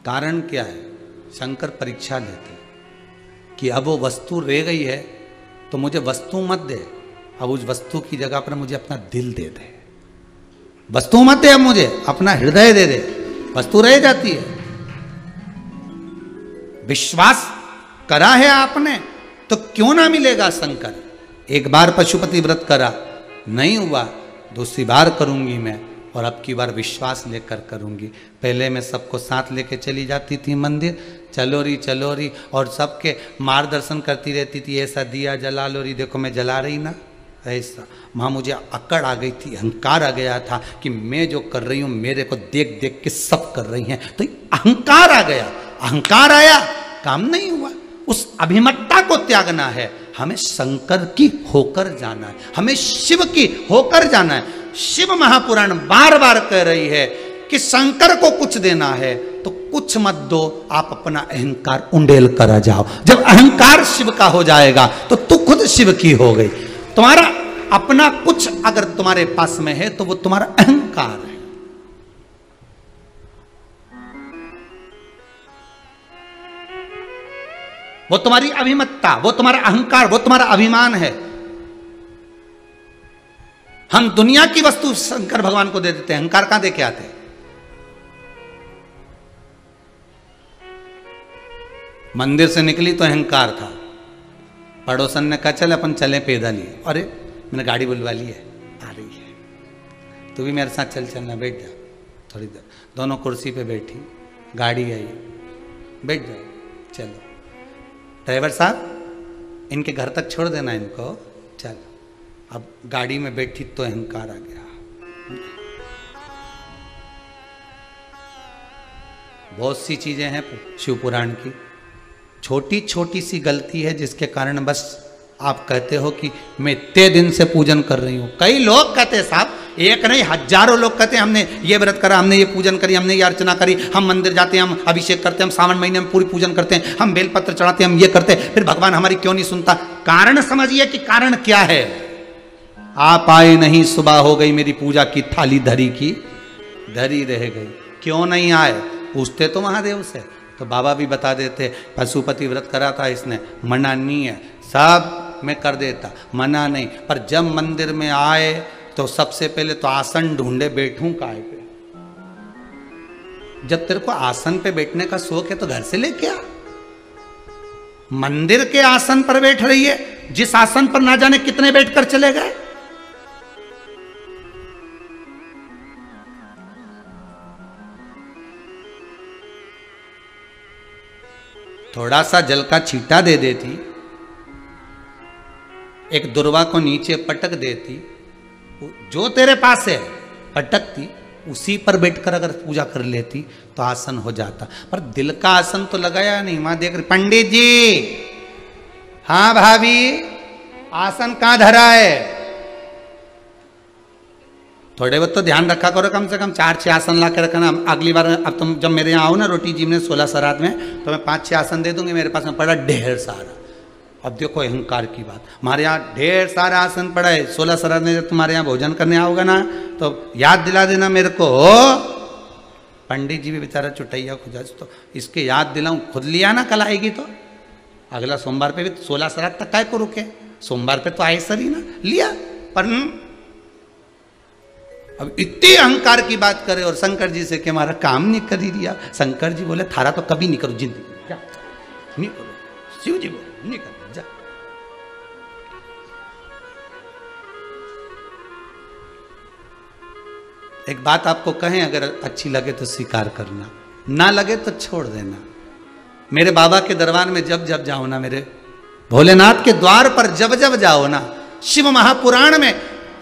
कारण क्या है? शंकर परीक्षा लेते कि अब वो वस्तु रह गई है तो मुझे वस्तु मत दे, अब उस वस्तु की जगह पर मुझे अपना दिल दे दे। वस्तु मत दे, अब मुझे अपना हृदय दे दे। वस्तु रह जाती है। विश्वास करा है आपने तो क्यों ना मिलेगा शंकर। एक बार पशुपति व्रत करा, नहीं हुआ, दूसरी बार करूंगी मैं, और अब की बार विश्वास लेकर करूंगी। पहले मैं सबको साथ लेके चली जाती थी मंदिर, चलो री, और सबके मार्गदर्शन करती रहती थी, ऐसा दिया जला लो री, देखो मैं जला रही ना, ऐसा। वहाँ मुझे अकड़ आ गई थी, अहंकार आ गया था कि मैं जो कर रही हूँ मेरे को देख देख के सब कर रही हैं, तो अहंकार आ गया। अहंकार आया, काम नहीं हुआ। उस अभिमतता को त्यागना है। हमें शंकर की होकर जाना है, हमें शिव की होकर जाना है। शिव महापुराण बार बार कह रही है कि शंकर को कुछ देना है तो कुछ मत दो, आप अपना अहंकार उंडेल कर जाओ। जब अहंकार शिव का हो जाएगा तो तू खुद शिव की हो गई। तुम्हारा अपना कुछ अगर तुम्हारे पास में है तो वो तुम्हारा अहंकार है। वो तुम्हारी अभिमतता, वो तुम्हारा अहंकार, वो तुम्हारा अभिमान है। हम दुनिया की वस्तु शंकर भगवान को दे देते हैं, अहंकार कहां दे के आते हैं? मंदिर से निकली तो अहंकार था। पड़ोसन ने कहा चल अपन चले पैदल ही। अरे मैंने गाड़ी बुलवा ली है, आ रही है, तू भी मेरे साथ चल, चलना, बैठ जा थोड़ी देर। दोनों कुर्सी पे बैठी, गाड़ी आई, बैठ जाओ, चलो। ड्राइवर साहब इनके घर तक छोड़ देना इनको, चल। अब गाड़ी में बैठी तो अहंकार आ गया। बहुत सी चीजें हैं शिव पुराण की, छोटी छोटी सी गलती है जिसके कारण बस आप कहते हो कि मैं इतने दिन से पूजन कर रही हूं। कई लोग कहते हैं साहब, एक नहीं हजारों लोग कहते हैं हमने ये व्रत करा, हमने ये पूजन करी, हमने ये अर्चना करी, हम मंदिर जाते हैं, हम अभिषेक करते हैं, हम सावन महीने में पूरी पूजन करते हैं, हम बेलपत्र चढ़ाते हैं, हम ये करते हैं, फिर भगवान हमारी क्यों नहीं सुनता? कारण समझिए कि कारण क्या है। आप आए नहीं, सुबह हो गई, मेरी पूजा की थाली धरी की धरी रह गई। क्यों नहीं आए? पूछते तो महादेव से, तो बाबा भी बता देते पशुपति व्रत करा था इसने, मना नहीं है, सब मैं कर देता, मना नहीं। पर जब मंदिर में आए तो सबसे पहले तो आसन ढूंढे, बैठूं काहे पे? जब तेरे को आसन पे बैठने का शौक है तो घर से लेके आ। मंदिर के आसन पर बैठ रही है, जिस आसन पर ना जाने कितने बैठकर चले गए। थोड़ा सा जल का छींटा दे देती, एक दुर्वा को नीचे पटक देती, जो तेरे पास है पटकती, उसी पर बैठकर अगर पूजा कर लेती तो आसन हो जाता, पर दिल का आसन तो लगाया नहीं। वहां देख रहे पंडित जी, हाँ भाभी आसन कहां धरा है? थोड़े बहुत तो ध्यान रखा करो, कम से कम 4-6 आसन ला के रखना। अगली बार अब तुम जब मेरे यहाँ आओ ना रोटी जी ने 16 श्राद्ध में, तो मैं 5-6 आसन दे दूंगी, मेरे पास में पड़ा ढेर सारा। अब देखो अहंकार की बात, हमारे यहाँ ढेर सारा आसन पड़ा है। 16 श्राद्ध में जब तुम्हारे यहाँ भोजन करने आओगे ना तो याद दिला देना मेरे को। पंडित जी भी बेचारा चुटैया खुजा, तो इसके याद दिलाऊं, खुद लिया ना, कल आएगी तो अगला सोमवार पे भी 16 श्राद्ध तक काय को रुके, सोमवार पे तो आए सर ही ना लिया। पर अब इतनी अहंकार की बात करे और शंकर जी से कि हमारा काम नहीं कर ही दिया। शंकर जी बोले थारा तो कभी नहीं करो जिंदगी, क्या नहीं करो। शिव जी बोले नहीं करो, जा। एक बात आपको कहें, अगर अच्छी लगे तो स्वीकार करना, ना लगे तो छोड़ देना। मेरे बाबा के दरबार में जब जब जाओ ना, मेरे भोलेनाथ के द्वार पर जब जब जाओ ना, शिव महापुराण में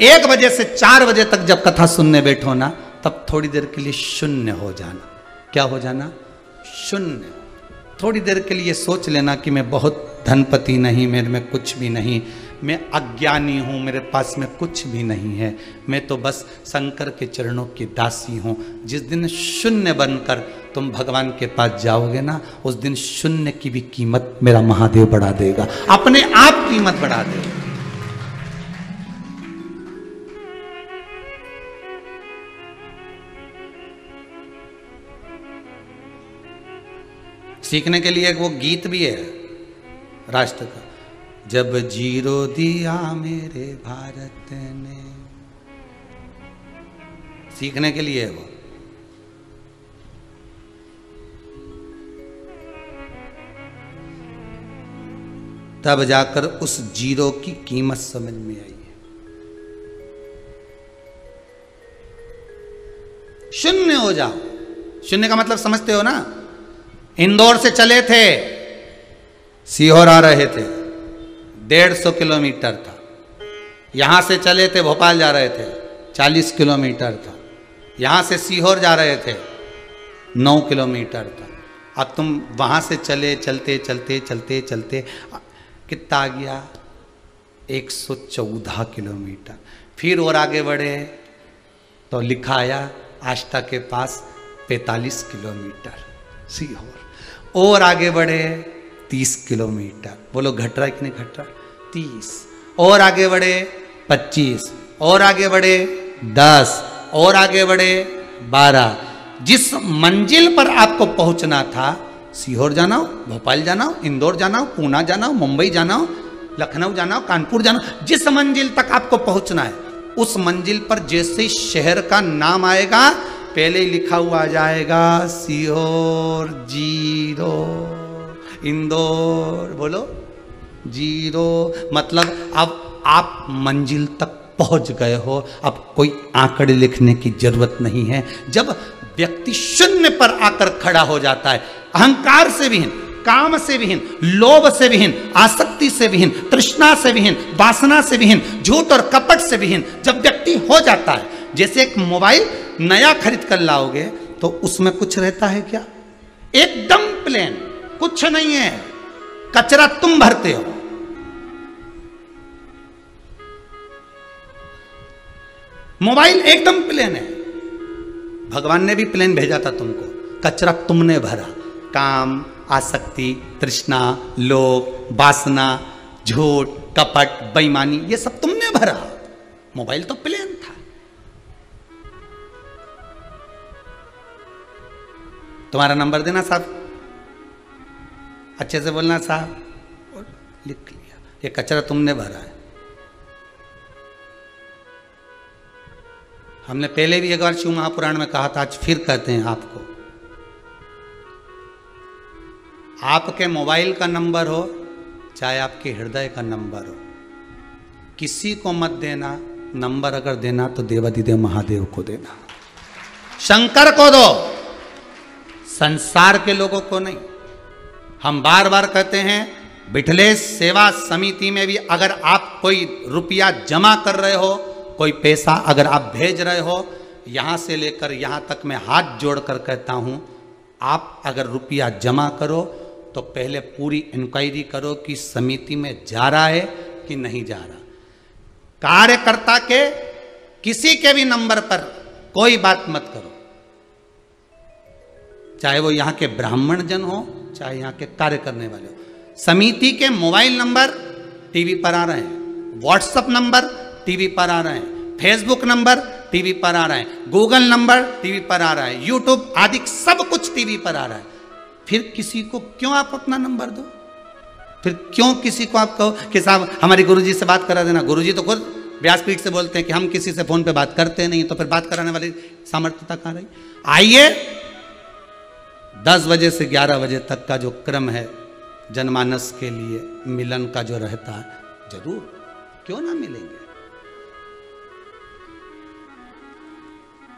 1 बजे से 4 बजे तक जब कथा सुनने बैठो ना, तब थोड़ी देर के लिए शून्य हो जाना। क्या हो जाना? शून्य। थोड़ी देर के लिए सोच लेना कि मैं बहुत धनपति नहीं, मेरे में कुछ भी नहीं, मैं अज्ञानी हूँ, मेरे पास में कुछ भी नहीं है, मैं तो बस शंकर के चरणों की दासी हूँ। जिस दिन शून्य बनकर तुम भगवान के पास जाओगे ना, उस दिन शून्य की भी कीमत मेरा महादेव बढ़ा देगा, अपने आप कीमत बढ़ा देगा। सीखने के लिए एक वो गीत भी है राष्ट्र का, जब जीरो दिया मेरे भारत ने, सीखने के लिए है वो। तब जाकर उस जीरो की कीमत समझ में आई है। शून्य हो जाओ। शून्य का मतलब समझते हो ना? इंदौर से चले थे, सीहोर आ रहे थे, 150 किलोमीटर था। यहां से चले थे, भोपाल जा रहे थे, 40 किलोमीटर था। यहां से सीहोर जा रहे थे, 9 किलोमीटर था। अब तुम वहां से चले, चलते चलते चलते चलते कितना आ गया? 114 किलोमीटर। फिर और आगे बढ़े तो लिखा आया आष्टा के पास 45 किलोमीटर सीहोर। और आगे बढ़े 30 किलोमीटर। बोलो घट रहा है कि नहीं घट रहा? 30। और आगे बढ़े 25, और आगे बढ़े 10, और आगे बढ़े 12। जिस मंजिल पर आपको पहुंचना था, सीहोर जाना हो, भोपाल जाना हो, इंदौर जाना हो, पूना जाना हो, मुंबई जाना हो, लखनऊ जाना हो, कानपुर जाना हो, जिस मंजिल तक आपको पहुंचना है, उस मंजिल पर जैसे शहर का नाम आएगा, पहले ही लिखा हुआ आ जाएगा सीहोर जीरो, इंदौर बोलो जीरो। मतलब अब आप मंजिल तक पहुंच गए हो, अब कोई आंकड़े लिखने की जरूरत नहीं है। जब व्यक्ति शून्य पर आकर खड़ा हो जाता है, अहंकार से विहीन, काम से विहीन, लोभ से विहीन, आसक्ति से विहीन, तृष्णा से विहीन, वासना से विहीन, झूठ और कपट से विहीन जब व्यक्ति हो जाता है, जैसे एक मोबाइल नया खरीद कर लाओगे तो उसमें कुछ रहता है क्या? एकदम प्लेन, कुछ नहीं है, कचरा तुम भरते हो। मोबाइल एकदम प्लेन है, भगवान ने भी प्लेन भेजा था तुमको, कचरा तुमने भरा। काम, आसक्ति, तृष्णा, लोभ, वासना, झूठ, कपट, बेईमानी, ये सब तुमने भरा। मोबाइल तो प्लेन था। तुम्हारा नंबर देना साहब, अच्छे से बोलना साहब, और लिख लिया, ये कचरा तुमने भरा है। हमने पहले भी एक बार शिव महापुराण में कहा था, आज फिर कहते हैं आपको, आपके मोबाइल का नंबर हो चाहे आपके हृदय का नंबर हो, किसी को मत देना नंबर। अगर देना तो देवाधिदेव महादेव को देना, शंकर को दो, संसार के लोगों को नहीं। हम बार बार कहते हैं, बिठलेश सेवा समिति में भी अगर आप कोई रुपया जमा कर रहे हो, कोई पैसा अगर आप भेज रहे हो, यहां से लेकर यहां तक मैं हाथ जोड़कर कहता हूं, आप अगर रुपया जमा करो तो पहले पूरी इंक्वायरी करो कि समिति में जा रहा है कि नहीं जा रहा। कार्यकर्ता के किसी के भी नंबर पर कोई बात मत करो, चाहे वो यहां के ब्राह्मण जन हो, चाहे यहां के कार्य करने वाले हो। समिति के मोबाइल नंबर टीवी पर आ रहे हैं, व्हाट्सएप नंबर टीवी पर आ रहे हैं, फेसबुक नंबर टीवी पर आ रहे हैं, गूगल नंबर टीवी पर आ रहा है, यूट्यूब आदि सब कुछ टीवी पर आ रहा है। फिर किसी को क्यों आप अपना नंबर दो? फिर क्यों किसी को आप कहो कि साहब हमारे गुरुजी से बात करा देना? गुरुजी तो खुद व्यासपीठ से बोलते हैं कि हम किसी से फोन पे बात करते नहीं, तो फिर बात कराने वाली सामर्थ्यता कहां रही? आइए 10 बजे से 11 बजे तक का जो क्रम है जनमानस के लिए मिलन का जो रहता है, जरूर क्यों ना मिलेंगे।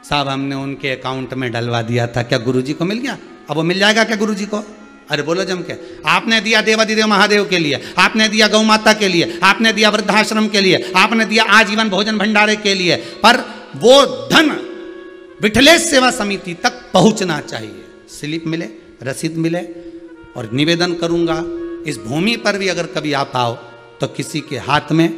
साहब हमने उनके अकाउंट में डलवा दिया था, क्या गुरुजी को मिल गया? अब वो मिल जाएगा क्या गुरुजी को? अरे बोलो जम के, आपने दिया देवादिदेव महादेव के लिए, आपने दिया गौ माता के लिए, आपने दिया वृद्धाश्रम के लिए, आपने दिया आजीवन भोजन भंडारे के लिए, पर वो धन विठलेश सेवा समिति तक पहुंचना चाहिए। स्लिप मिले, रसीद मिले। और निवेदन करूंगा, इस भूमि पर भी अगर कभी आप आओ तो किसी के हाथ में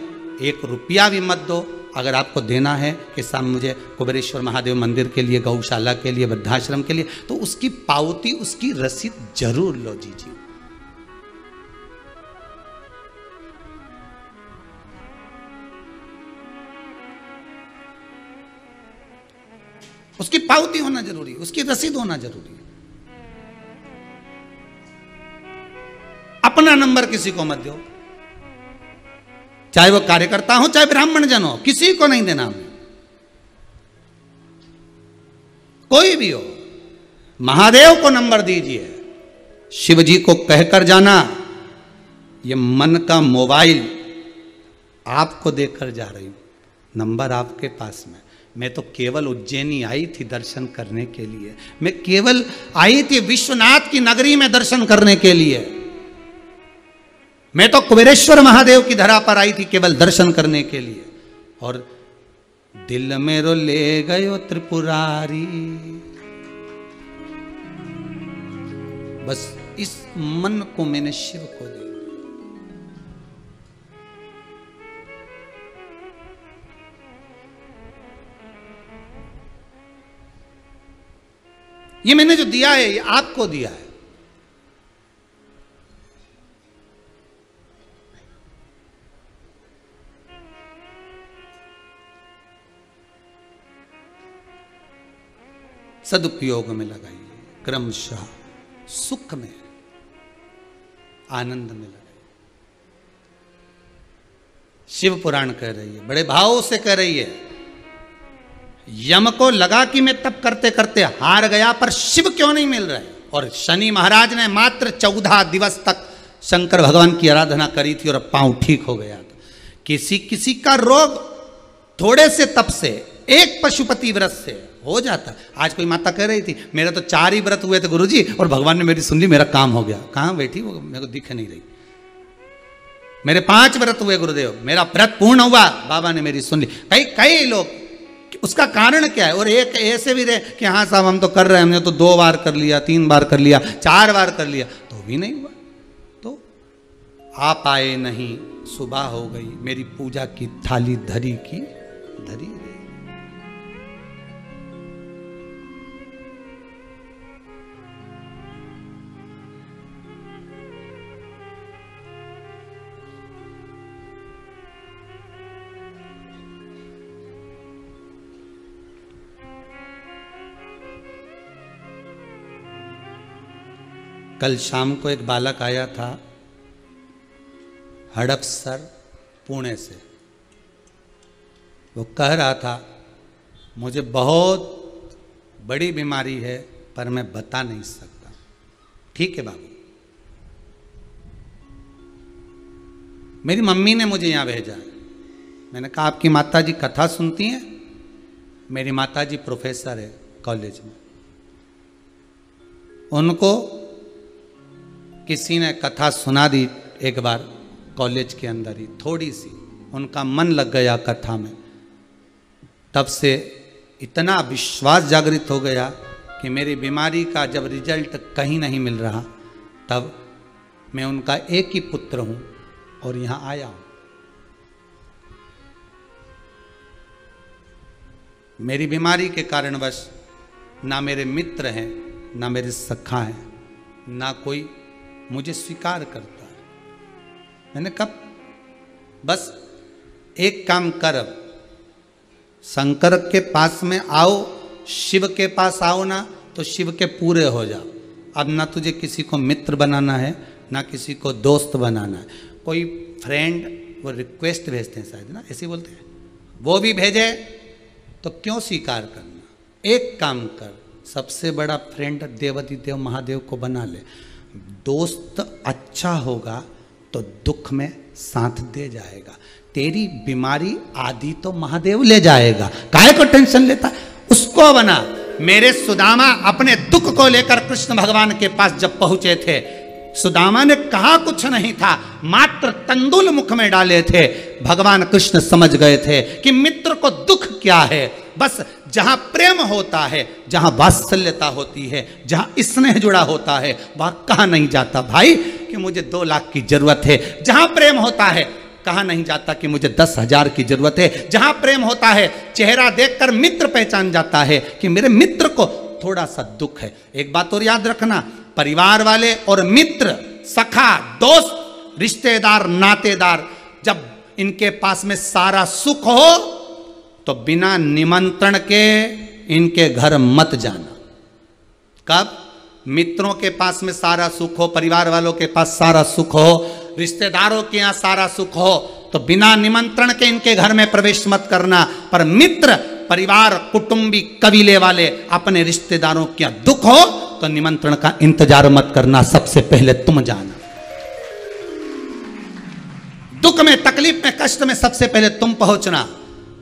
1 रुपया भी मत दो। अगर आपको देना है कि साहब मुझे कुबेरेश्वर महादेव मंदिर के लिए, गौशाला के लिए, वृद्धाश्रम के लिए, तो उसकी पावती, उसकी रसीद जरूर लो दीजिए। उसकी पावती होना जरूरी है, उसकी रसीद होना जरूरी है। अपना नंबर किसी को मत दो, चाहे वो कार्यकर्ता हो, चाहे ब्राह्मण जन हो, किसी को नहीं देना हमें, कोई भी हो। महादेव को नंबर दीजिए, शिव जी को कहकर जाना, ये मन का मोबाइल आपको देकर जा रही हूं, नंबर आपके पास में। मैं तो केवल उज्जैनी आई थी दर्शन करने के लिए, मैं केवल आई थी विश्वनाथ की नगरी में दर्शन करने के लिए, मैं तो कुबेरेश्वर महादेव की धरा पर आई थी केवल दर्शन करने के लिए। और दिल मेरो ले गयो त्रिपुरारी, बस इस मन को मैंने शिव को दिया। ये मैंने जो दिया है, ये आपको दिया है। सदुपयोग में लगाइए, क्रमशः सुख में, आनंद में लगाइए। शिव पुराण कह रही है, बड़े भाव से कह रही है, यम को लगा कि मैं तप करते करते हार गया, पर शिव क्यों नहीं मिल रहे? और शनि महाराज ने मात्र 14 दिवस तक शंकर भगवान की आराधना करी थी और पांव ठीक हो गया था। किसी किसी का रोग थोड़े से तप से, एक पशुपति व्रत से हो जाता। आज कोई माता कह रही थी, मेरे तो 4 ही व्रत हुए थे गुरुजी और भगवान ने मेरी सुन ली, मेरा काम हो गया। कहां बैठी वो, मेरे को दिख नहीं रही। मेरे 5 व्रत हुए गुरुदेव, मेरा व्रत पूर्ण हुआ, बाबा ने मेरी सुन ली। कई लोग, उसका कारण क्या है? और एक ऐसे भी रहे कि हाँ साहब हम तो कर रहे हैं, हमने तो 2 बार कर लिया, 3 बार कर लिया, 4 बार कर लिया, तो भी नहीं हुआ। तो आप आए नहीं, सुबह हो गई, मेरी पूजा की थाली धरी की धरी। कल शाम को एक बालक आया था हड़पसर पुणे से। वो कह रहा था मुझे बहुत बड़ी बीमारी है पर मैं बता नहीं सकता। ठीक है बाबू, मेरी मम्मी ने मुझे यहाँ भेजा। मैंने कहा आपकी माताजी कथा सुनती हैं? मेरी माताजी प्रोफेसर है कॉलेज में। उनको किसी ने कथा सुना दी एक बार कॉलेज के अंदर ही, थोड़ी सी उनका मन लग गया कथा में। तब से इतना विश्वास जागृत हो गया कि मेरी बीमारी का जब रिजल्ट कहीं नहीं मिल रहा, तब मैं उनका एक ही पुत्र हूं और यहां आया हूं। मेरी बीमारी के कारणवश ना मेरे मित्र हैं, ना मेरे सखा हैं, ना कोई मुझे स्वीकार करता है। मैंने कब बस एक काम कर, अब शंकर के पास में आओ, शिव के पास आओ ना तो शिव के पूरे हो जाओ। अब ना तुझे किसी को मित्र बनाना है, ना किसी को दोस्त बनाना है। कोई फ्रेंड वो रिक्वेस्ट भेजते हैं शायद ना, ऐसे बोलते हैं, वो भी भेजे तो क्यों स्वीकार करना। एक काम कर, सबसे बड़ा फ्रेंड देवाधिदेव महादेव को बना ले। दोस्त अच्छा होगा तो दुख में साथ दे जाएगा। तेरी बीमारी आदि तो महादेव ले जाएगा, काहे को टेंशन लेता है, उसको बना। मेरे सुदामा अपने दुख को लेकर कृष्ण भगवान के पास जब पहुंचे थे, सुदामा ने कहा कुछ नहीं था, मात्र तंदुल मुख में डाले थे। भगवान कृष्ण समझ गए थे कि मित्र को दुख क्या है। बस जहां प्रेम होता है, जहां वात्सल्यता होती है, जहां स्नेह जुड़ा होता है, वहां कहा नहीं जाता भाई कि मुझे 2 लाख की जरूरत है। जहां प्रेम होता है कहा नहीं जाता कि मुझे 10,000 की जरूरत है। जहां प्रेम होता है चेहरा देखकर मित्र पहचान जाता है कि मेरे मित्र को थोड़ा सा दुख है। एक बात और याद रखना, परिवार वाले और मित्र, सखा, दोस्त, रिश्तेदार, नातेदार, जब इनके पास में सारा सुख हो तो बिना निमंत्रण के इनके घर मत जाना। कब मित्रों के पास में सारा सुख हो, परिवार वालों के पास सारा सुख हो, रिश्तेदारों के यहाँ सारा सुख हो, तो बिना निमंत्रण के इनके घर में प्रवेश मत करना। पर मित्र, परिवार, कुटुंबी, कबीले वाले, अपने रिश्तेदारों के यहाँ दुख हो तो निमंत्रण का इंतजार मत करना, सबसे पहले तुम जाना। दुख में, तकलीफ में, कष्ट में सबसे पहले तुम पहुंचना।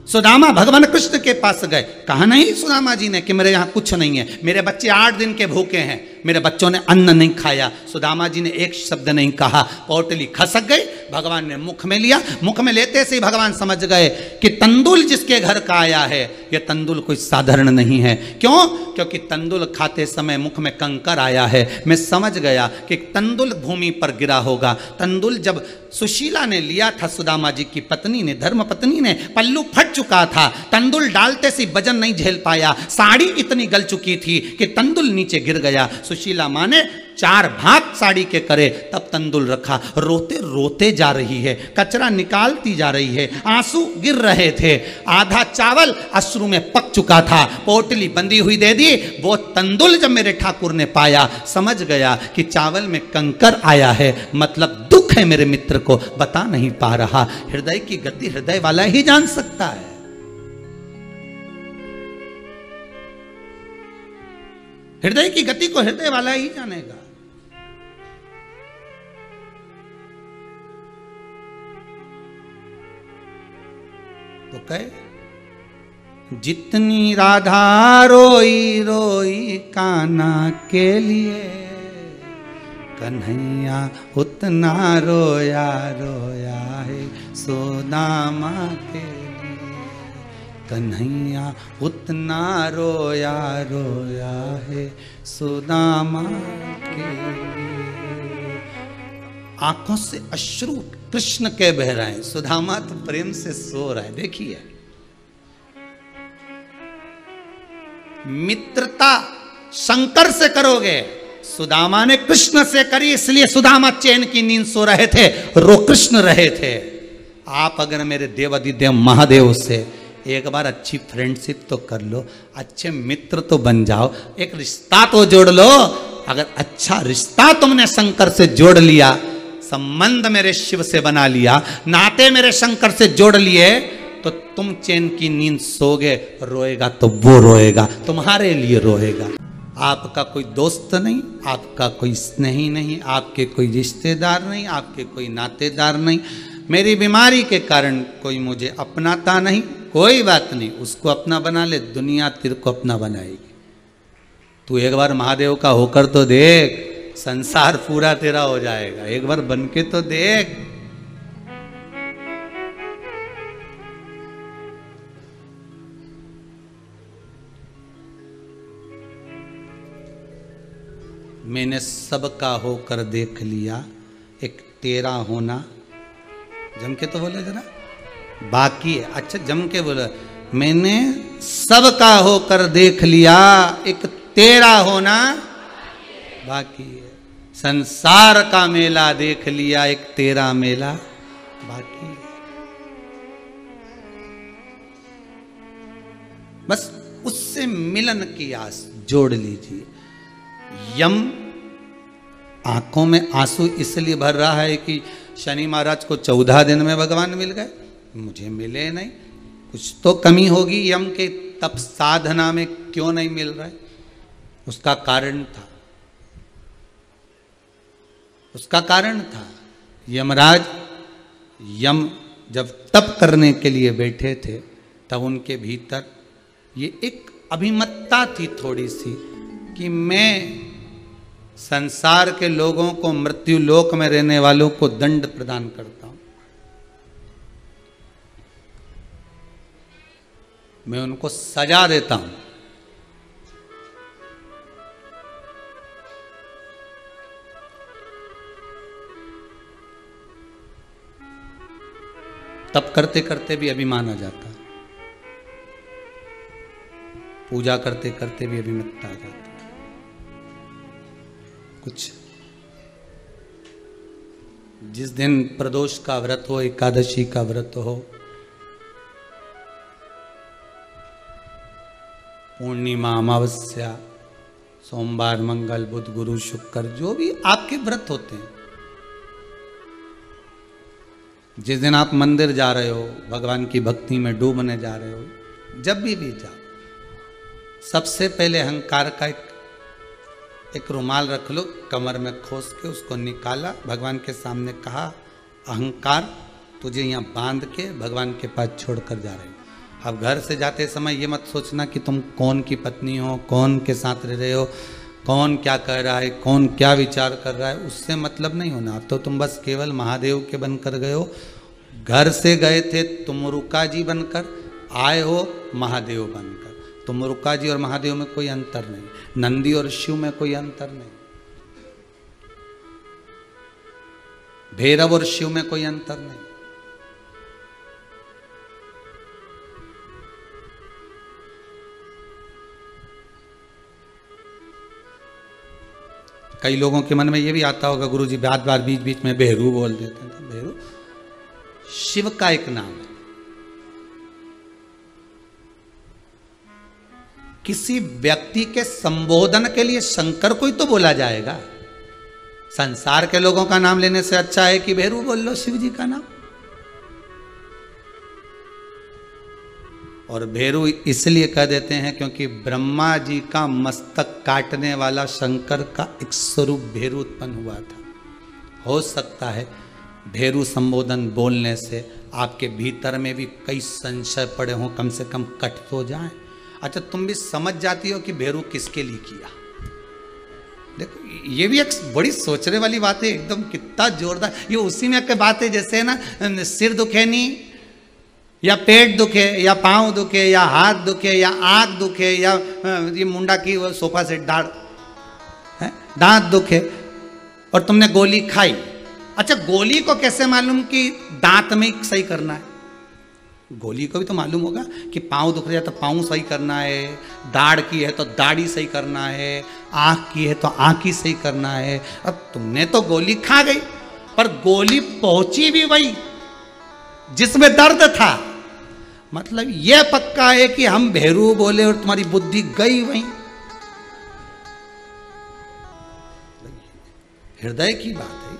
सुदामा भगवान कृष्ण के पास गए, कहा नहीं सुदामा जी ने कि मेरे यहाँ कुछ नहीं है, मेरे बच्चे 8 दिन के भूखे हैं, मेरे बच्चों ने अन्न नहीं खाया। सुदामा जी ने एक शब्द नहीं कहा, पोटली खसक गई, भगवान ने मुख में लिया। मुख में लेते से ही भगवान समझ गए कि तंदुल जिसके घर का आया है, यह तंदुल कोई साधारण नहीं है। क्यों? क्योंकि तंदुल खाते समय मुख में कंकर आया है। मैं समझ गया कि तंदुल भूमि पर गिरा होगा। तंदुल जब सुशीला ने लिया था, सुदामा जी की पत्नी ने, धर्म पत्नी ने, पल्लू फट चुका था, तंदुल डालते से वजन नहीं झेल पाया, साड़ी इतनी गल चुकी थी कि तंदुल नीचे गिर गया। सुशीला माँ ने 4 भाग साड़ी के करे, तब तंदुल रखा। रोते रोते जा रही है, कचरा निकालती जा रही है, आंसू गिर रहे थे। आधा चावल अश्रु में पक चुका था, पोटली बंधी हुई दे दी। वो तंदुल जब मेरे ठाकुर ने पाया, समझ गया कि चावल में कंकर आया है, मतलब दुख है मेरे मित्र को, बता नहीं पा रहा। हृदय की गति हृदय वाला ही जान सकता है। हृदय की गति को हृदय वाला ही जानेगा। तो कहे, जितनी राधा रोई रोई कान्हा के लिए, कन्हैया उतना रोया रोया है सुदामा के लिए। कन्हैया उतना रोया रोया है सुदामा के लिए। आंखों से अश्रु कृष्ण के बह रहे हैं, सुदामा तो प्रेम से सो रहा है। देखिए, मित्रता शंकर से करोगे, सुदामा ने कृष्ण से करी, इसलिए सुदामा चैन की नींद सो रहे थे, रो कृष्ण रहे थे। आप अगर मेरे देवाधिदेव महादेव से एक बार अच्छी फ्रेंडशिप तो कर लो, अच्छे मित्र तो बन जाओ, एक रिश्ता तो जोड़ लो। अगर अच्छा रिश्ता तुमने शंकर से जोड़ लिया, संबंध मेरे शिव से बना लिया, नाते मेरे शंकर से जोड़ लिए, तो तुम चैन की नींद सोगे। रोएगा तो वो रोएगा, तुम्हारे लिए रोएगा। आपका कोई दोस्त नहीं, आपका कोई स्नेही नहीं, आपके कोई रिश्तेदार नहीं, आपके कोई नातेदार नहीं। मेरी बीमारी के कारण कोई मुझे अपनाता नहीं, कोई बात नहीं, उसको अपना बना ले, दुनिया तेरे को अपना बनाएगी। तू एक बार महादेव का होकर तो देख, संसार पूरा तेरा हो जाएगा। एक बार बन के तो देख। मैंने सबका होकर देख लिया, एक तेरा होना। जम के तो बोले जरा, बाकी है। अच्छा जम के बोले, मैंने सबका होकर देख लिया, एक तेरा होना बाकी है। संसार का मेला देख लिया, एक तेरा मेला बाकी है। बस उससे मिलन की आस जोड़ लीजिए। यम आंखों में आंसू इसलिए भर रहा है कि शनि महाराज को 14 दिन में भगवान मिल गए, मुझे मिले नहीं, कुछ तो कमी होगी यम के तप साधना में, क्यों नहीं मिल रहा है? उसका कारण था, उसका कारण था। यमराज यम जब तप करने के लिए बैठे थे तब उनके भीतर ये एक अभिमतता थी थोड़ी सी कि मैं संसार के लोगों को, मृत्यु लोक में रहने वालों को दंड प्रदान करता हूं, मैं उनको सजा देता हूं। तप करते करते भी अभिमान आ जाता है, पूजा करते करते भी अभिमतता आ जाती है। कुछ जिस दिन प्रदोष का व्रत हो, एकादशी का व्रत हो, पूर्णिमा, अमावस्या, सोमवार, मंगल, बुध, गुरु, शुक्र, जो भी आपके व्रत होते हैं, जिस दिन आप मंदिर जा रहे हो, भगवान की भक्ति में डूबने जा रहे हो, जब भी जाओ, सबसे पहले अहंकार का एक रुमाल रख लो, कमर में खोस के उसको निकाला, भगवान के सामने कहा, अहंकार तुझे यहाँ बांध के भगवान के पास छोड़कर जा रहे हो। अब घर से जाते समय ये मत सोचना कि तुम कौन की पत्नी हो, कौन के साथ रह रहे हो, कौन क्या कह रहा है, कौन क्या विचार कर रहा है, उससे मतलब नहीं होना। अब तो तुम बस केवल महादेव के बनकर गए हो। घर से गए थे तुम रुका जी बनकर, आए हो महादेव बनकर। तुमरुका जी और महादेव में कोई अंतर नहीं, नंदी और शिव में कोई अंतर नहीं, भैरव और शिव में कोई अंतर नहीं। कई लोगों के मन में यह भी आता होगा, गुरुजी बार बार बीच बीच में बेहरू बोल देते हैं। बेहरू शिव का एक नाम है। किसी व्यक्ति के संबोधन के लिए शंकर को ही तो बोला जाएगा। संसार के लोगों का नाम लेने से अच्छा है कि भैरू बोल लो शिव जी का नाम। और भैरू इसलिए कह देते हैं क्योंकि ब्रह्मा जी का मस्तक काटने वाला शंकर का एक स्वरूप भैरू उत्पन्न हुआ था। हो सकता है भैरू संबोधन बोलने से आपके भीतर में भी कई संशय पड़े हों, कम से कम कट तो जाए। अच्छा, तुम भी समझ जाती हो कि भैरू किसके लिए किया। देखो ये भी एक बड़ी सोचने वाली बात है, एकदम कितना जोरदार। ये उसी में की बात है जैसे ना सिर दुखे नहीं, या पेट दुखे, या पाँव दुखे, या हाथ दुखे, या आँख दुखे, या ये मुंडा की सोफा सेट दांत दुखे और तुमने गोली खाई। अच्छा, गोली को कैसे मालूम कि दांत में सही करना है? गोली को भी तो मालूम होगा कि पाँव दुख रहा है तो पाँव सही करना है, दाढ़ की है तो दाढ़ी सही करना है, आँख की है तो आँख ही सही करना है। अब तुमने तो गोली खा गई, पर गोली पहुंची भी वही जिसमें दर्द था। मतलब यह पक्का है कि हम भैरू बोले और तुम्हारी बुद्धि गई वहीं। हृदय की बात है।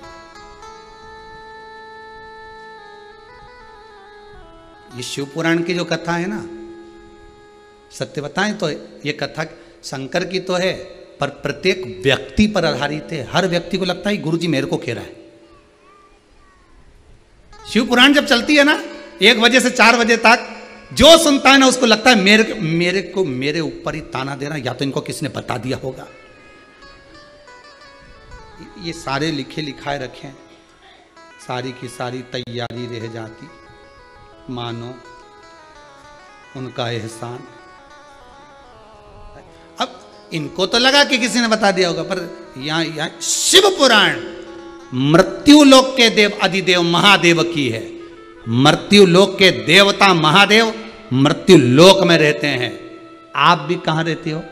ये शिव पुराण की जो कथा है ना, सत्य बताएं तो ये कथा शंकर की तो है, पर प्रत्येक व्यक्ति पर आधारित है। हर व्यक्ति को लगता है गुरुजी मेरे को कह रहा है। शिव पुराण जब चलती है ना 1 बजे से 4 बजे तक, जो सुनता है ना उसको लगता है मेरे ऊपर ही ताना दे रहा है, या तो इनको किसने बता दिया होगा। ये सारे लिखे लिखाए रखे, सारी की सारी तैयारी रह जाती, मानो उनका एहसान। अब इनको तो लगा कि किसी ने बता दिया होगा, पर यहाँ शिव पुराण मृत्यु लोक के देव अधिदेव महादेव की है। मृत्यु लोक के देवता महादेव मृत्यु लोक में रहते हैं। आप भी कहां रहते हो?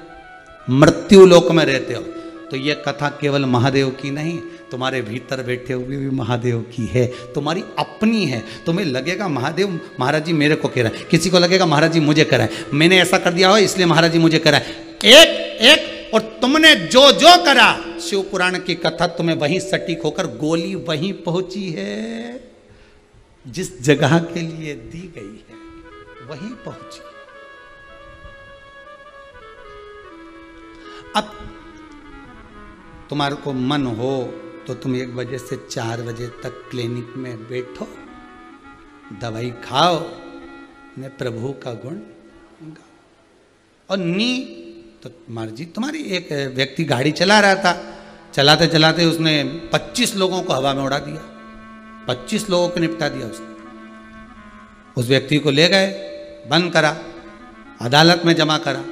मृत्यु लोक में रहते हो। तो यह कथा केवल महादेव की नहीं, तुम्हारे भीतर बैठे हुए भी महादेव की है, तुम्हारी अपनी है। तुम्हें लगेगा महादेव महाराज जी मेरे को कह रहे हैं, किसी को लगेगा महाराज जी मुझे कह रहे हैं, मैंने ऐसा कर दिया हो इसलिए महाराज जी मुझे कह रहे हैं। एक और तुमने जो जो करा, शिव पुराण की कथा तुम्हें वहीं सटीक होकर गोली वहीं पहुंची है, जिस जगह के लिए दी गई है वहीं पहुंची। अब तुम्हारे को मन हो तो तुम 1 बजे से 4 बजे तक क्लिनिक में बैठो, दवाई खाओ, ने प्रभु का गुण गाओ। और नी तो तुम्हारी एक व्यक्ति गाड़ी चला रहा था, चलाते चलाते उसने 25 लोगों को हवा में उड़ा दिया, 25 लोगों को निपटा दिया उसने। उस व्यक्ति को ले गए, बंद करा, अदालत में जमा करा।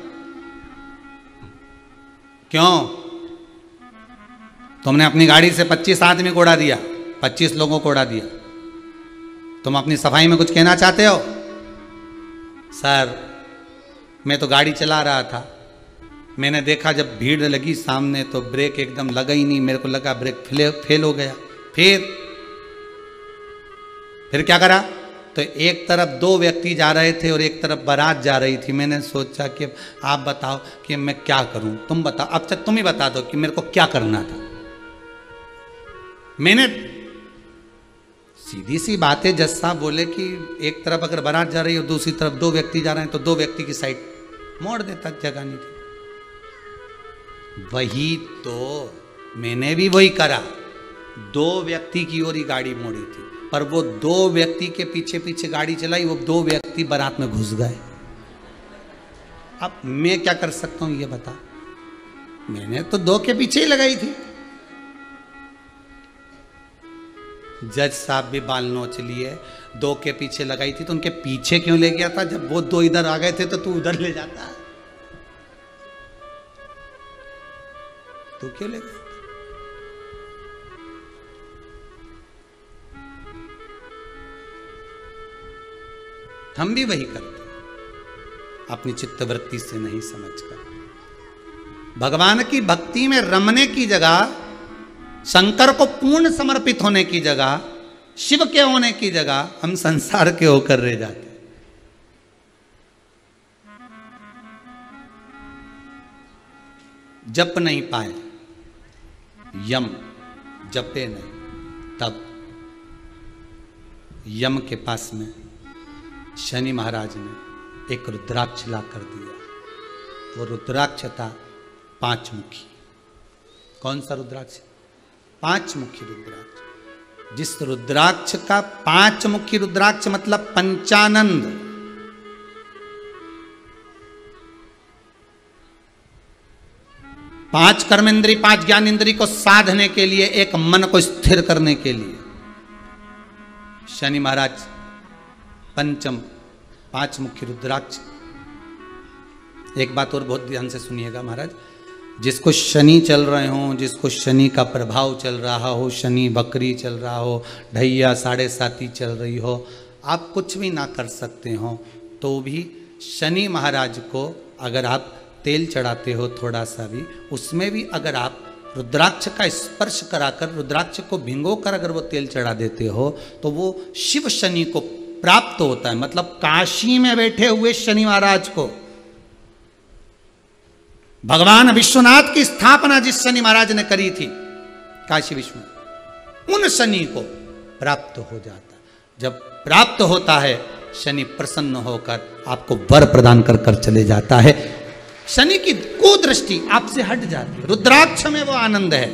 क्यों? तुमने अपनी गाड़ी से 25 आदमी को उड़ा दिया, 25 लोगों को उड़ा दिया। तुम अपनी सफाई में कुछ कहना चाहते हो? सर मैं तो गाड़ी चला रहा था, मैंने देखा जब भीड़ लगी सामने तो ब्रेक एकदम लगा ही नहीं, मेरे को लगा ब्रेक फेल हो गया। फिर क्या करा? तो एक तरफ 2 व्यक्ति जा रहे थे और एक तरफ बारात जा रही थी। मैंने सोचा कि आप बताओ कि मैं क्या करूं, तुम बताओ, अब तक तुम ही बता दो कि मेरे को क्या करना था। मैंने सीधी सी बात है, जज साहब बोले कि एक तरफ अगर बारात जा रही है और दूसरी तरफ 2 व्यक्ति जा रहे हैं तो 2 व्यक्ति की साइड मोड़ देता, जगह नहीं थी। वही तो मैंने भी वही करा, 2 व्यक्ति की ओर ही गाड़ी मोड़ी थी, पर वो 2 व्यक्ति के पीछे पीछे गाड़ी चलाई, वो 2 व्यक्ति बारात में घुस गए। अब मैं क्या कर सकता हूं ये बता? मैंने तो 2 के पीछे ही लगाई थी। जज साहब भी बाल नोच लिए, 2 के पीछे लगाई थी तो उनके पीछे क्यों ले गया था? जब वो 2 इधर आ गए थे तो तू उधर ले जाता, तू क्यों ले गया? हम भी वही करते, अपनी चित्तवृत्ति से नहीं समझकर। भगवान की भक्ति में रमने की जगह, शंकर को पूर्ण समर्पित होने की जगह, शिव के होने की जगह हम संसार के होकर रह जाते। जप नहीं पाए, यम जपे नहीं, तब यम के पास में शनि महाराज ने एक रुद्राक्ष ला कर दिया। वो रुद्राक्ष था 5 मुखी। कौन सा रुद्राक्ष? 5 मुखी रुद्राक्ष। जिस रुद्राक्ष का 5 मुखी रुद्राक्ष मतलब पंचानंद, पांच कर्मेंद्री 5 ज्ञानेंद्री को साधने के लिए, एक मन को स्थिर करने के लिए शनि महाराज पंचम 5 मुखी रुद्राक्ष। एक बात और बहुत ध्यान से सुनिएगा महाराज, जिसको शनि चल रहे हो, जिसको शनि का प्रभाव चल रहा हो, शनि बकरी चल रहा हो, ढैया 7.5 चल रही हो, आप कुछ भी ना कर सकते हो तो भी शनि महाराज को अगर आप तेल चढ़ाते हो थोड़ा सा भी, उसमें भी अगर आप रुद्राक्ष का स्पर्श कराकर, रुद्राक्ष को भिंगोकर अगर वो तेल चढ़ा देते हो तो वो शिव शनि को प्राप्त होता है। मतलब काशी में बैठे हुए शनि महाराज को, भगवान विश्वनाथ की स्थापना जिस शनि महाराज ने करी थी काशी विश्वनाथ, उन शनि को प्राप्त हो जाता। जब प्राप्त होता है शनि प्रसन्न होकर आपको वर प्रदान कर कर चले जाता है। शनि की कुदृष्टि आपसे हट जाती है। रुद्राक्ष में वो आनंद है,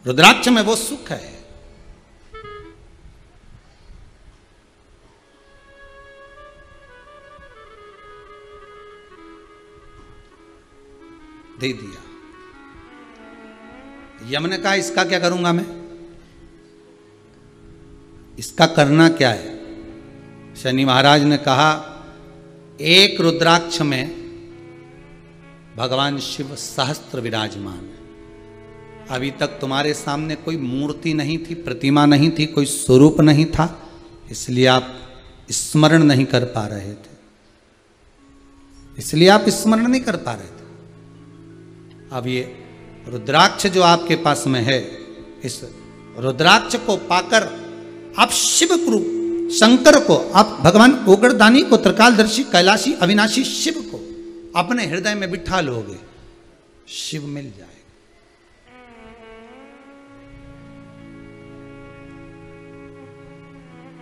रुद्राक्ष में वो सुख है। दे दिया। यम ने कहा इसका क्या करूंगा मैं, इसका करना क्या है? शनि महाराज ने कहा एक रुद्राक्ष में भगवान शिव सहस्त्र विराजमान है। अभी तक तुम्हारे सामने कोई मूर्ति नहीं थी, प्रतिमा नहीं थी, कोई स्वरूप नहीं था, इसलिए आप स्मरण नहीं कर पा रहे थे, इसलिए आप स्मरण नहीं कर पा रहे थे। अब ये रुद्राक्ष जो आपके पास में है, इस रुद्राक्ष को पाकर आप शिव रूप शंकर को, आप भगवान ओगरदानी को, त्रिकालदर्शी कैलाशी अविनाशी शिव को अपने हृदय में बिठा लोगे, शिव मिल जाएगा।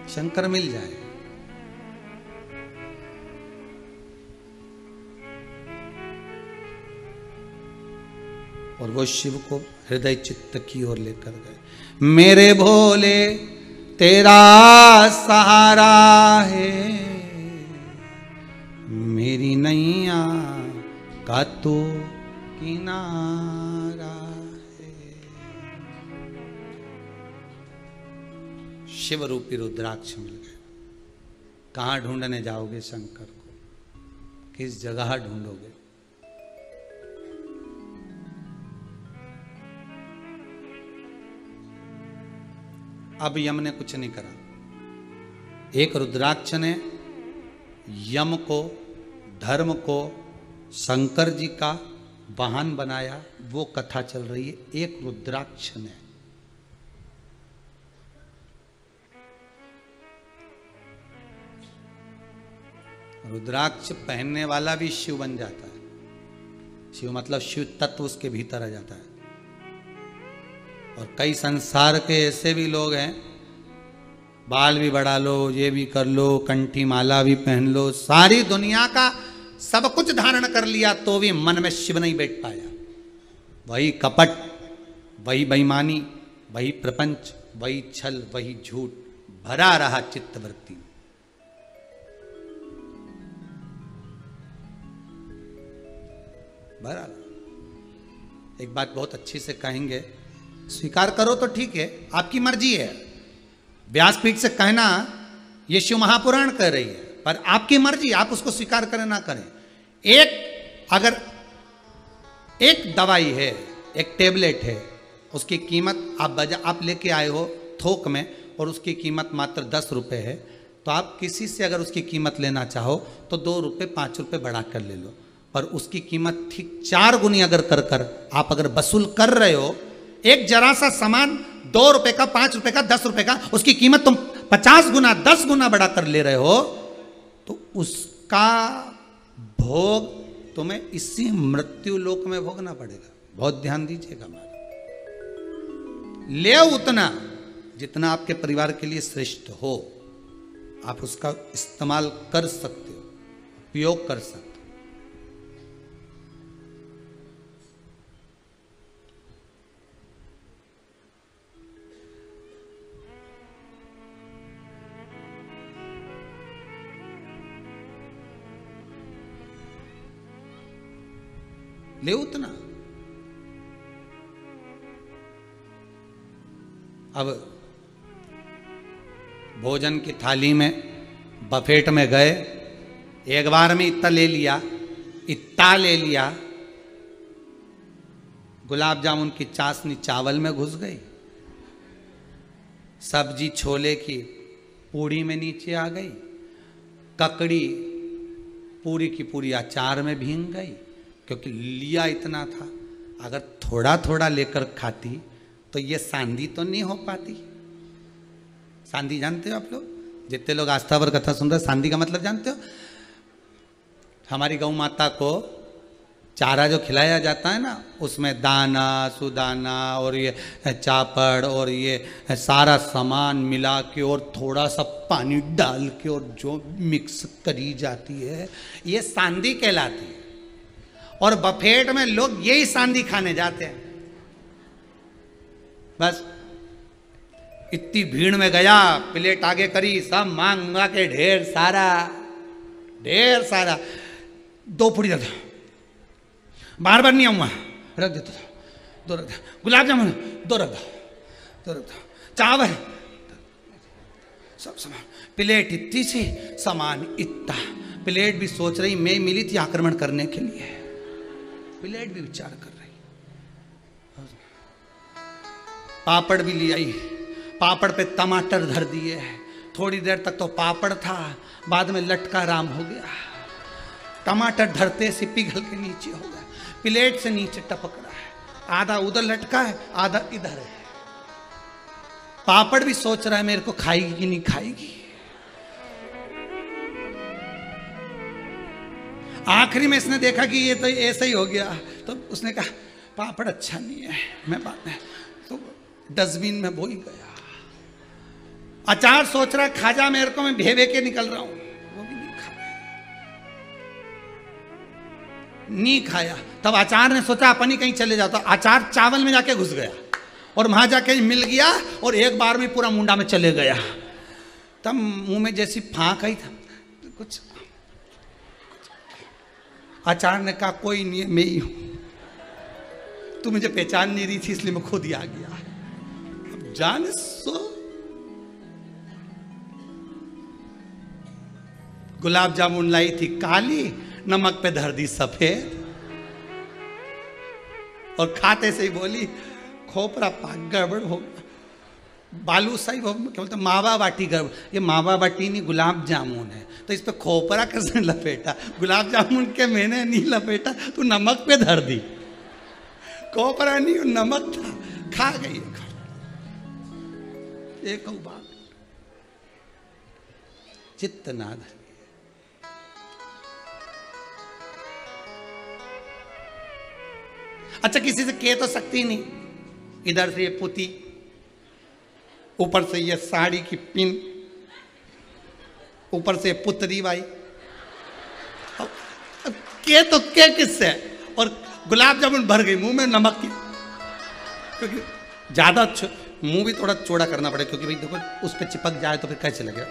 शंकर मिल जाएगा। और वो शिव को हृदय चित्त की ओर लेकर गए। मेरे भोले तेरा सहारा है, मेरी नैया का तो किनारा है। शिव रूपी रुद्राक्ष मिल गए। कहां ढूंढने जाओगे शंकर को? किस जगह ढूंढोगे? अब यम ने कुछ नहीं करा। एक रुद्राक्ष ने यम को, धर्म को शंकर जी का वाहन बनाया। वो कथा चल रही है। एक रुद्राक्ष ने रुद्राक्ष पहनने वाला भी शिव बन जाता है। शिव मतलब शिव तत्व उसके भीतर आ जाता है। और कई संसार के ऐसे भी लोग हैं, बाल भी बढ़ा लो, ये भी कर लो, कंठी माला भी पहन लो, सारी दुनिया का सब कुछ धारण कर लिया, तो भी मन में शिव नहीं बैठ पाया। वही कपट, वही बेईमानी, वही प्रपंच, वही छल, वही झूठ भरा रहा चित्तवृत्ति। भरा। एक बात बहुत अच्छी से कहेंगे, स्वीकार करो तो ठीक है, आपकी मर्जी है। व्यासपीठ से कहना ये शिव महापुराण कह रही है, पर आपकी मर्जी, आप उसको स्वीकार करें ना करें। अगर एक दवाई है, एक टेबलेट है, उसकी कीमत आप लेके आए हो थोक में और उसकी कीमत मात्र 10 रुपये है, तो आप किसी से अगर उसकी कीमत लेना चाहो तो 2 रुपये 5 रुपये बढ़ा कर ले लो। पर उसकी कीमत ठीक 4 गुनी अगर कर आप अगर वसूल कर रहे हो, एक जरा सा सामान 2 रुपए का, 5 रुपए का, 10 रुपए का, उसकी कीमत तुम 50 गुना 10 गुना बढ़ाकर ले रहे हो, तो उसका भोग तुम्हें इसी मृत्यु लोक में भोगना पड़ेगा। बहुत ध्यान दीजिएगा। ले उतना जितना आपके परिवार के लिए श्रेष्ठ हो, आप उसका इस्तेमाल कर सकते हो, उपयोग कर सकते हो। ले उतना। अब भोजन की थाली में बफेट में गए, एक बार में इतना ले लिया, गुलाब जामुन की चाशनी चावल में घुस गई, सब्जी छोले की पूड़ी में नीचे आ गई, ककड़ी पूरी की पूरी अचार में भींग गई, क्योंकि लिया इतना था। अगर थोड़ा थोड़ा लेकर खाती तो ये सांधी तो नहीं हो पाती। सांधी जानते हो आप लोग? जितने लोग आस्था पर कथा सुन रहे, सांधी का मतलब जानते हो? हमारी गौ माता को चारा जो खिलाया जाता है ना, उसमें दाना, सुदाना और ये चापड़ और ये सारा सामान मिला के और थोड़ा सा पानी डाल के और जो मिक्स करी जाती है, ये सांधी कहलाती है। और बफेट में लोग यही सांधी खाने जाते हैं। बस इतनी भीड़ में गया, प्लेट आगे करी, सब मांगा के ढेर सारा 2 पूड़ी रख दो, बार बार नहीं आऊंगा, रख देता था, 2 रख दो, गुलाब जामुन 2 रख दो, चावल, सब सामान, प्लेट इतनी सी, सामान इतना, प्लेट भी सोच रही मैं मिली थी आक्रमण करने के लिए, प्लेट भी विचार कर रही। पापड़ भी ले आई, पापड़ पे टमाटर धर दिए, थोड़ी देर तक तो पापड़ था, बाद में लटका राम हो गया। टमाटर धरते से पिघल के नीचे हो गया, प्लेट से नीचे टपक रहा है, आधा उधर लटका है आधा इधर है। पापड़ भी सोच रहा है मेरे को खाएगी कि नहीं खाएगी। आखिरी में इसने देखा कि ये तो ऐसा ही हो गया, तो उसने कहा पापड़ अच्छा नहीं है, मैं बात है तो डस्टबिन में वो ही गया। अचार सोच रहा है खा जा मेरे को, मैं भेवे के निकल रहा हूं, वो भी नहीं खाया। तब अचार ने सोचा अपन ही कहीं चले जाता, अचार चावल में जाके घुस गया और वहां जाके मिल गया और एक बार में पूरा मुंडा में चले गया। तब मुंह में जैसी फांक आई था कुछ, अचार ने कहा कोई नहीं मैं ही हूं, तू मुझे पहचान नहीं रही थी इसलिए मैं खुद ही आ गया। अब जान सो गुलाब जामुन लाई थी काली, नमक पे धर दी सफेद, और खाते से ही बोली खोपरा पाक गड़बड़ हो, बालूशाही क्या बोलते मावा बाटी गड़बड़। ये मावा बाटी नहीं गुलाब जामुन है, तो इस पे खोपरा कैसे लपेटा? गुलाब जामुन के मैंने नहीं लपेटा, तू नमक पे धर दी, खोपरा नहीं नमक था, खा गई एक बात। चित्त नाद अच्छा किसी से कह तो सकती नहीं, इधर से ये पुती, ऊपर से ये साड़ी की पिन, ऊपर से पुतरी बाई, के तो के किससे? और गुलाब जामुन भर गई मुंह में नमक की, क्योंकि ज्यादा मुंह भी थोड़ा चौड़ा करना पड़े, क्योंकि भाई देखो उस पर चिपक जाए तो फिर कैसे लगेगा।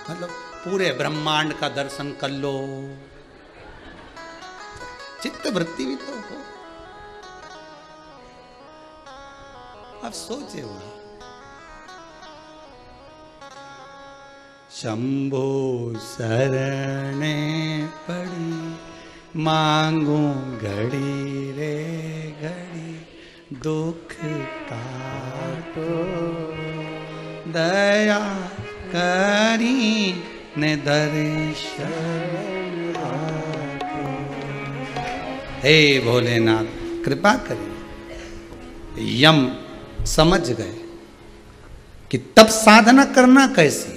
मतलब पूरे ब्रह्मांड का दर्शन कर लो, चित्त वृत्ति भी तो हो। आप सोचे हो शंभो शरणे पड़ी, मांगू घड़ी रे घड़ी, दुख काटो दया करी ने दर्शन। हे भोलेनाथ कृपा करिए। यम समझ गए कि तब साधना करना कैसी है,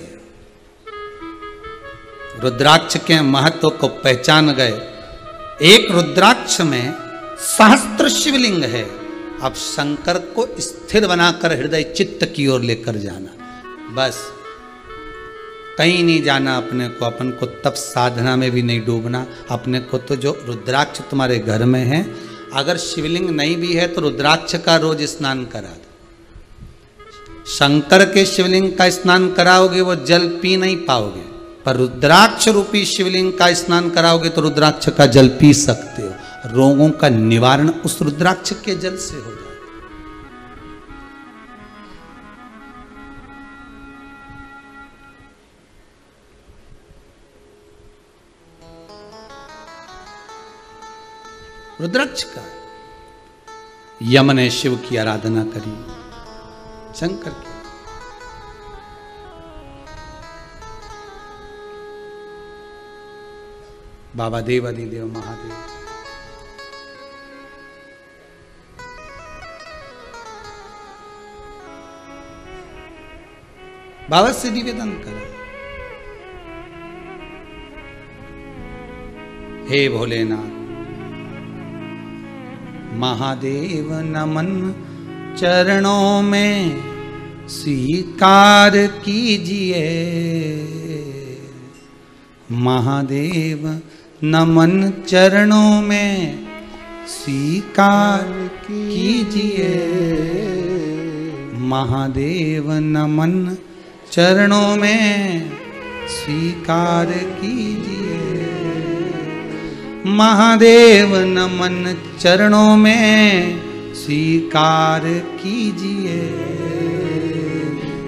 रुद्राक्ष के महत्व को पहचान गए। एक रुद्राक्ष में सहस्त्र शिवलिंग है। अब शंकर को स्थिर बनाकर हृदय चित्त की ओर लेकर जाना, बस कहीं नहीं जाना अपने को। अपन को तब साधना में भी नहीं डूबना अपने को। तो जो रुद्राक्ष तुम्हारे घर में है, अगर शिवलिंग नहीं भी है तो रुद्राक्ष का रोज स्नान करा दो। शंकर के शिवलिंग का स्नान कराओगे वो जल पी नहीं पाओगे, पर रुद्राक्ष रूपी शिवलिंग का स्नान कराओगे तो रुद्राक्ष का जल पी सकते हो। रोगों का निवारण उस रुद्राक्ष के जल से हो जाए। रुद्राक्ष का यम ने शिव की आराधना करी, शंकर की। बाबा देवादिदेव महादेव बाबा से निवेदन करा, हे भोलेनाथ महादेव नमन चरणों में स्वीकार कीजिए। महादेव नमन चरणों में स्वीकार कीजिए। महादेव नमन चरणों में स्वीकार कीजिए। महादेव नमन चरणों में स्वीकार कीजिए।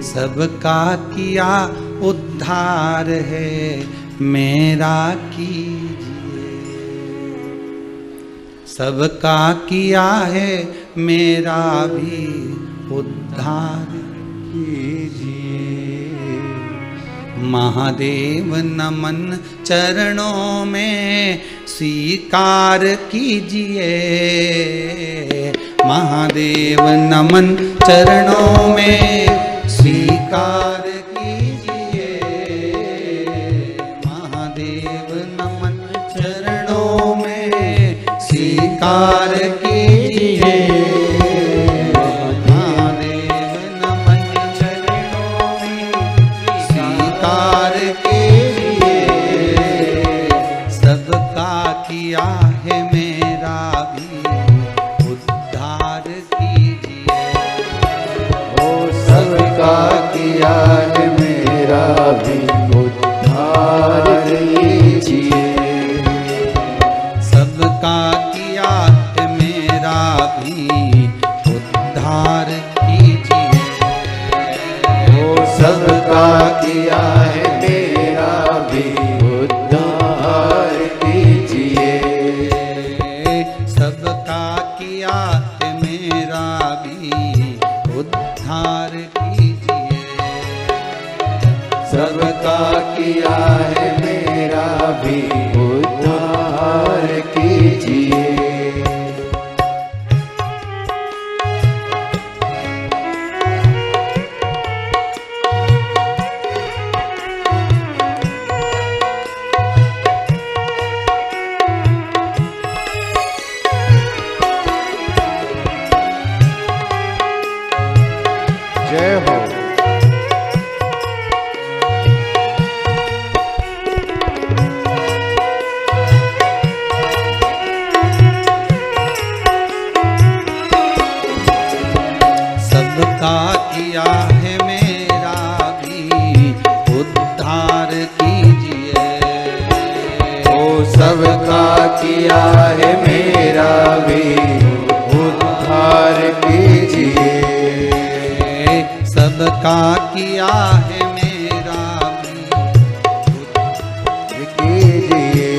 सबका किया उद्धार उद्धार है मेरा कीजिए। सबका किया है मेरा भी उद्धार कीजिए। महादेव नमन चरणों में स्वीकार कीजिए। महादेव नमन चरणों में स्वीकार कीजिए। महादेव नमन चरणों में स्वीकार कीजिए। महादेव नमन चरणों में स्वीकार कीजिए। सबका किया है मेरा भी उद्धार कीजिए। ओ सबका किया है मेरा भी उद्धार कीजिए। सबका किया है मेरा भी उद्धार कीजिए। ओ सबका किया है मेरा भी उद्धार कीजिए। सबका किया है मेरा भी उद्धार कीजिए। सबका किया है मेरा भी उद्धार कीजिए। जय हो। सबका किया है मेरा भी उद्धार कीजिए। ओ सबका किया है मेरा भी उद्धार कीजिए। सबका किया है मेरा भी कीजिए।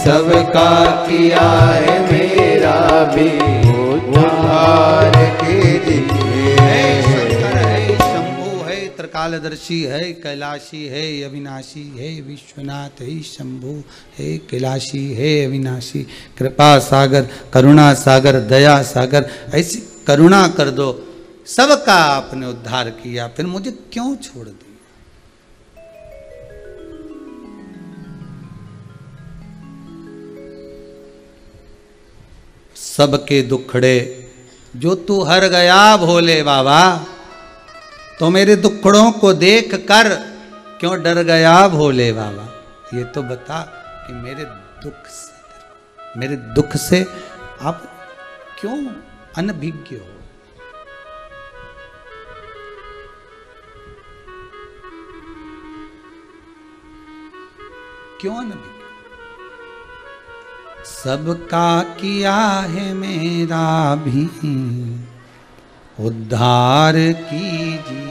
सबका किया है मेरा भी उद्धार कीजिए। है शंकर है शंभु है त्रिकालदर्शी है कैलाशी है अविनाशी है विश्वनाथ है शंभु है कैलाशी है अविनाशी। कृपा सागर करुणा सागर दया सागर ऐसी करुणा कर दो। सबका आपने उद्धार किया, फिर मुझे क्यों छोड़ दिया? सबके दुखड़े जो तू हर गया भोले बाबा, तो मेरे दुखड़ों को देख कर क्यों डर गया भोले बाबा? ये तो बता कि मेरे दुख से आप क्यों अनभिज्ञ हो? क्यों न? सबका किया है मेरा भी उद्धार कीजिए।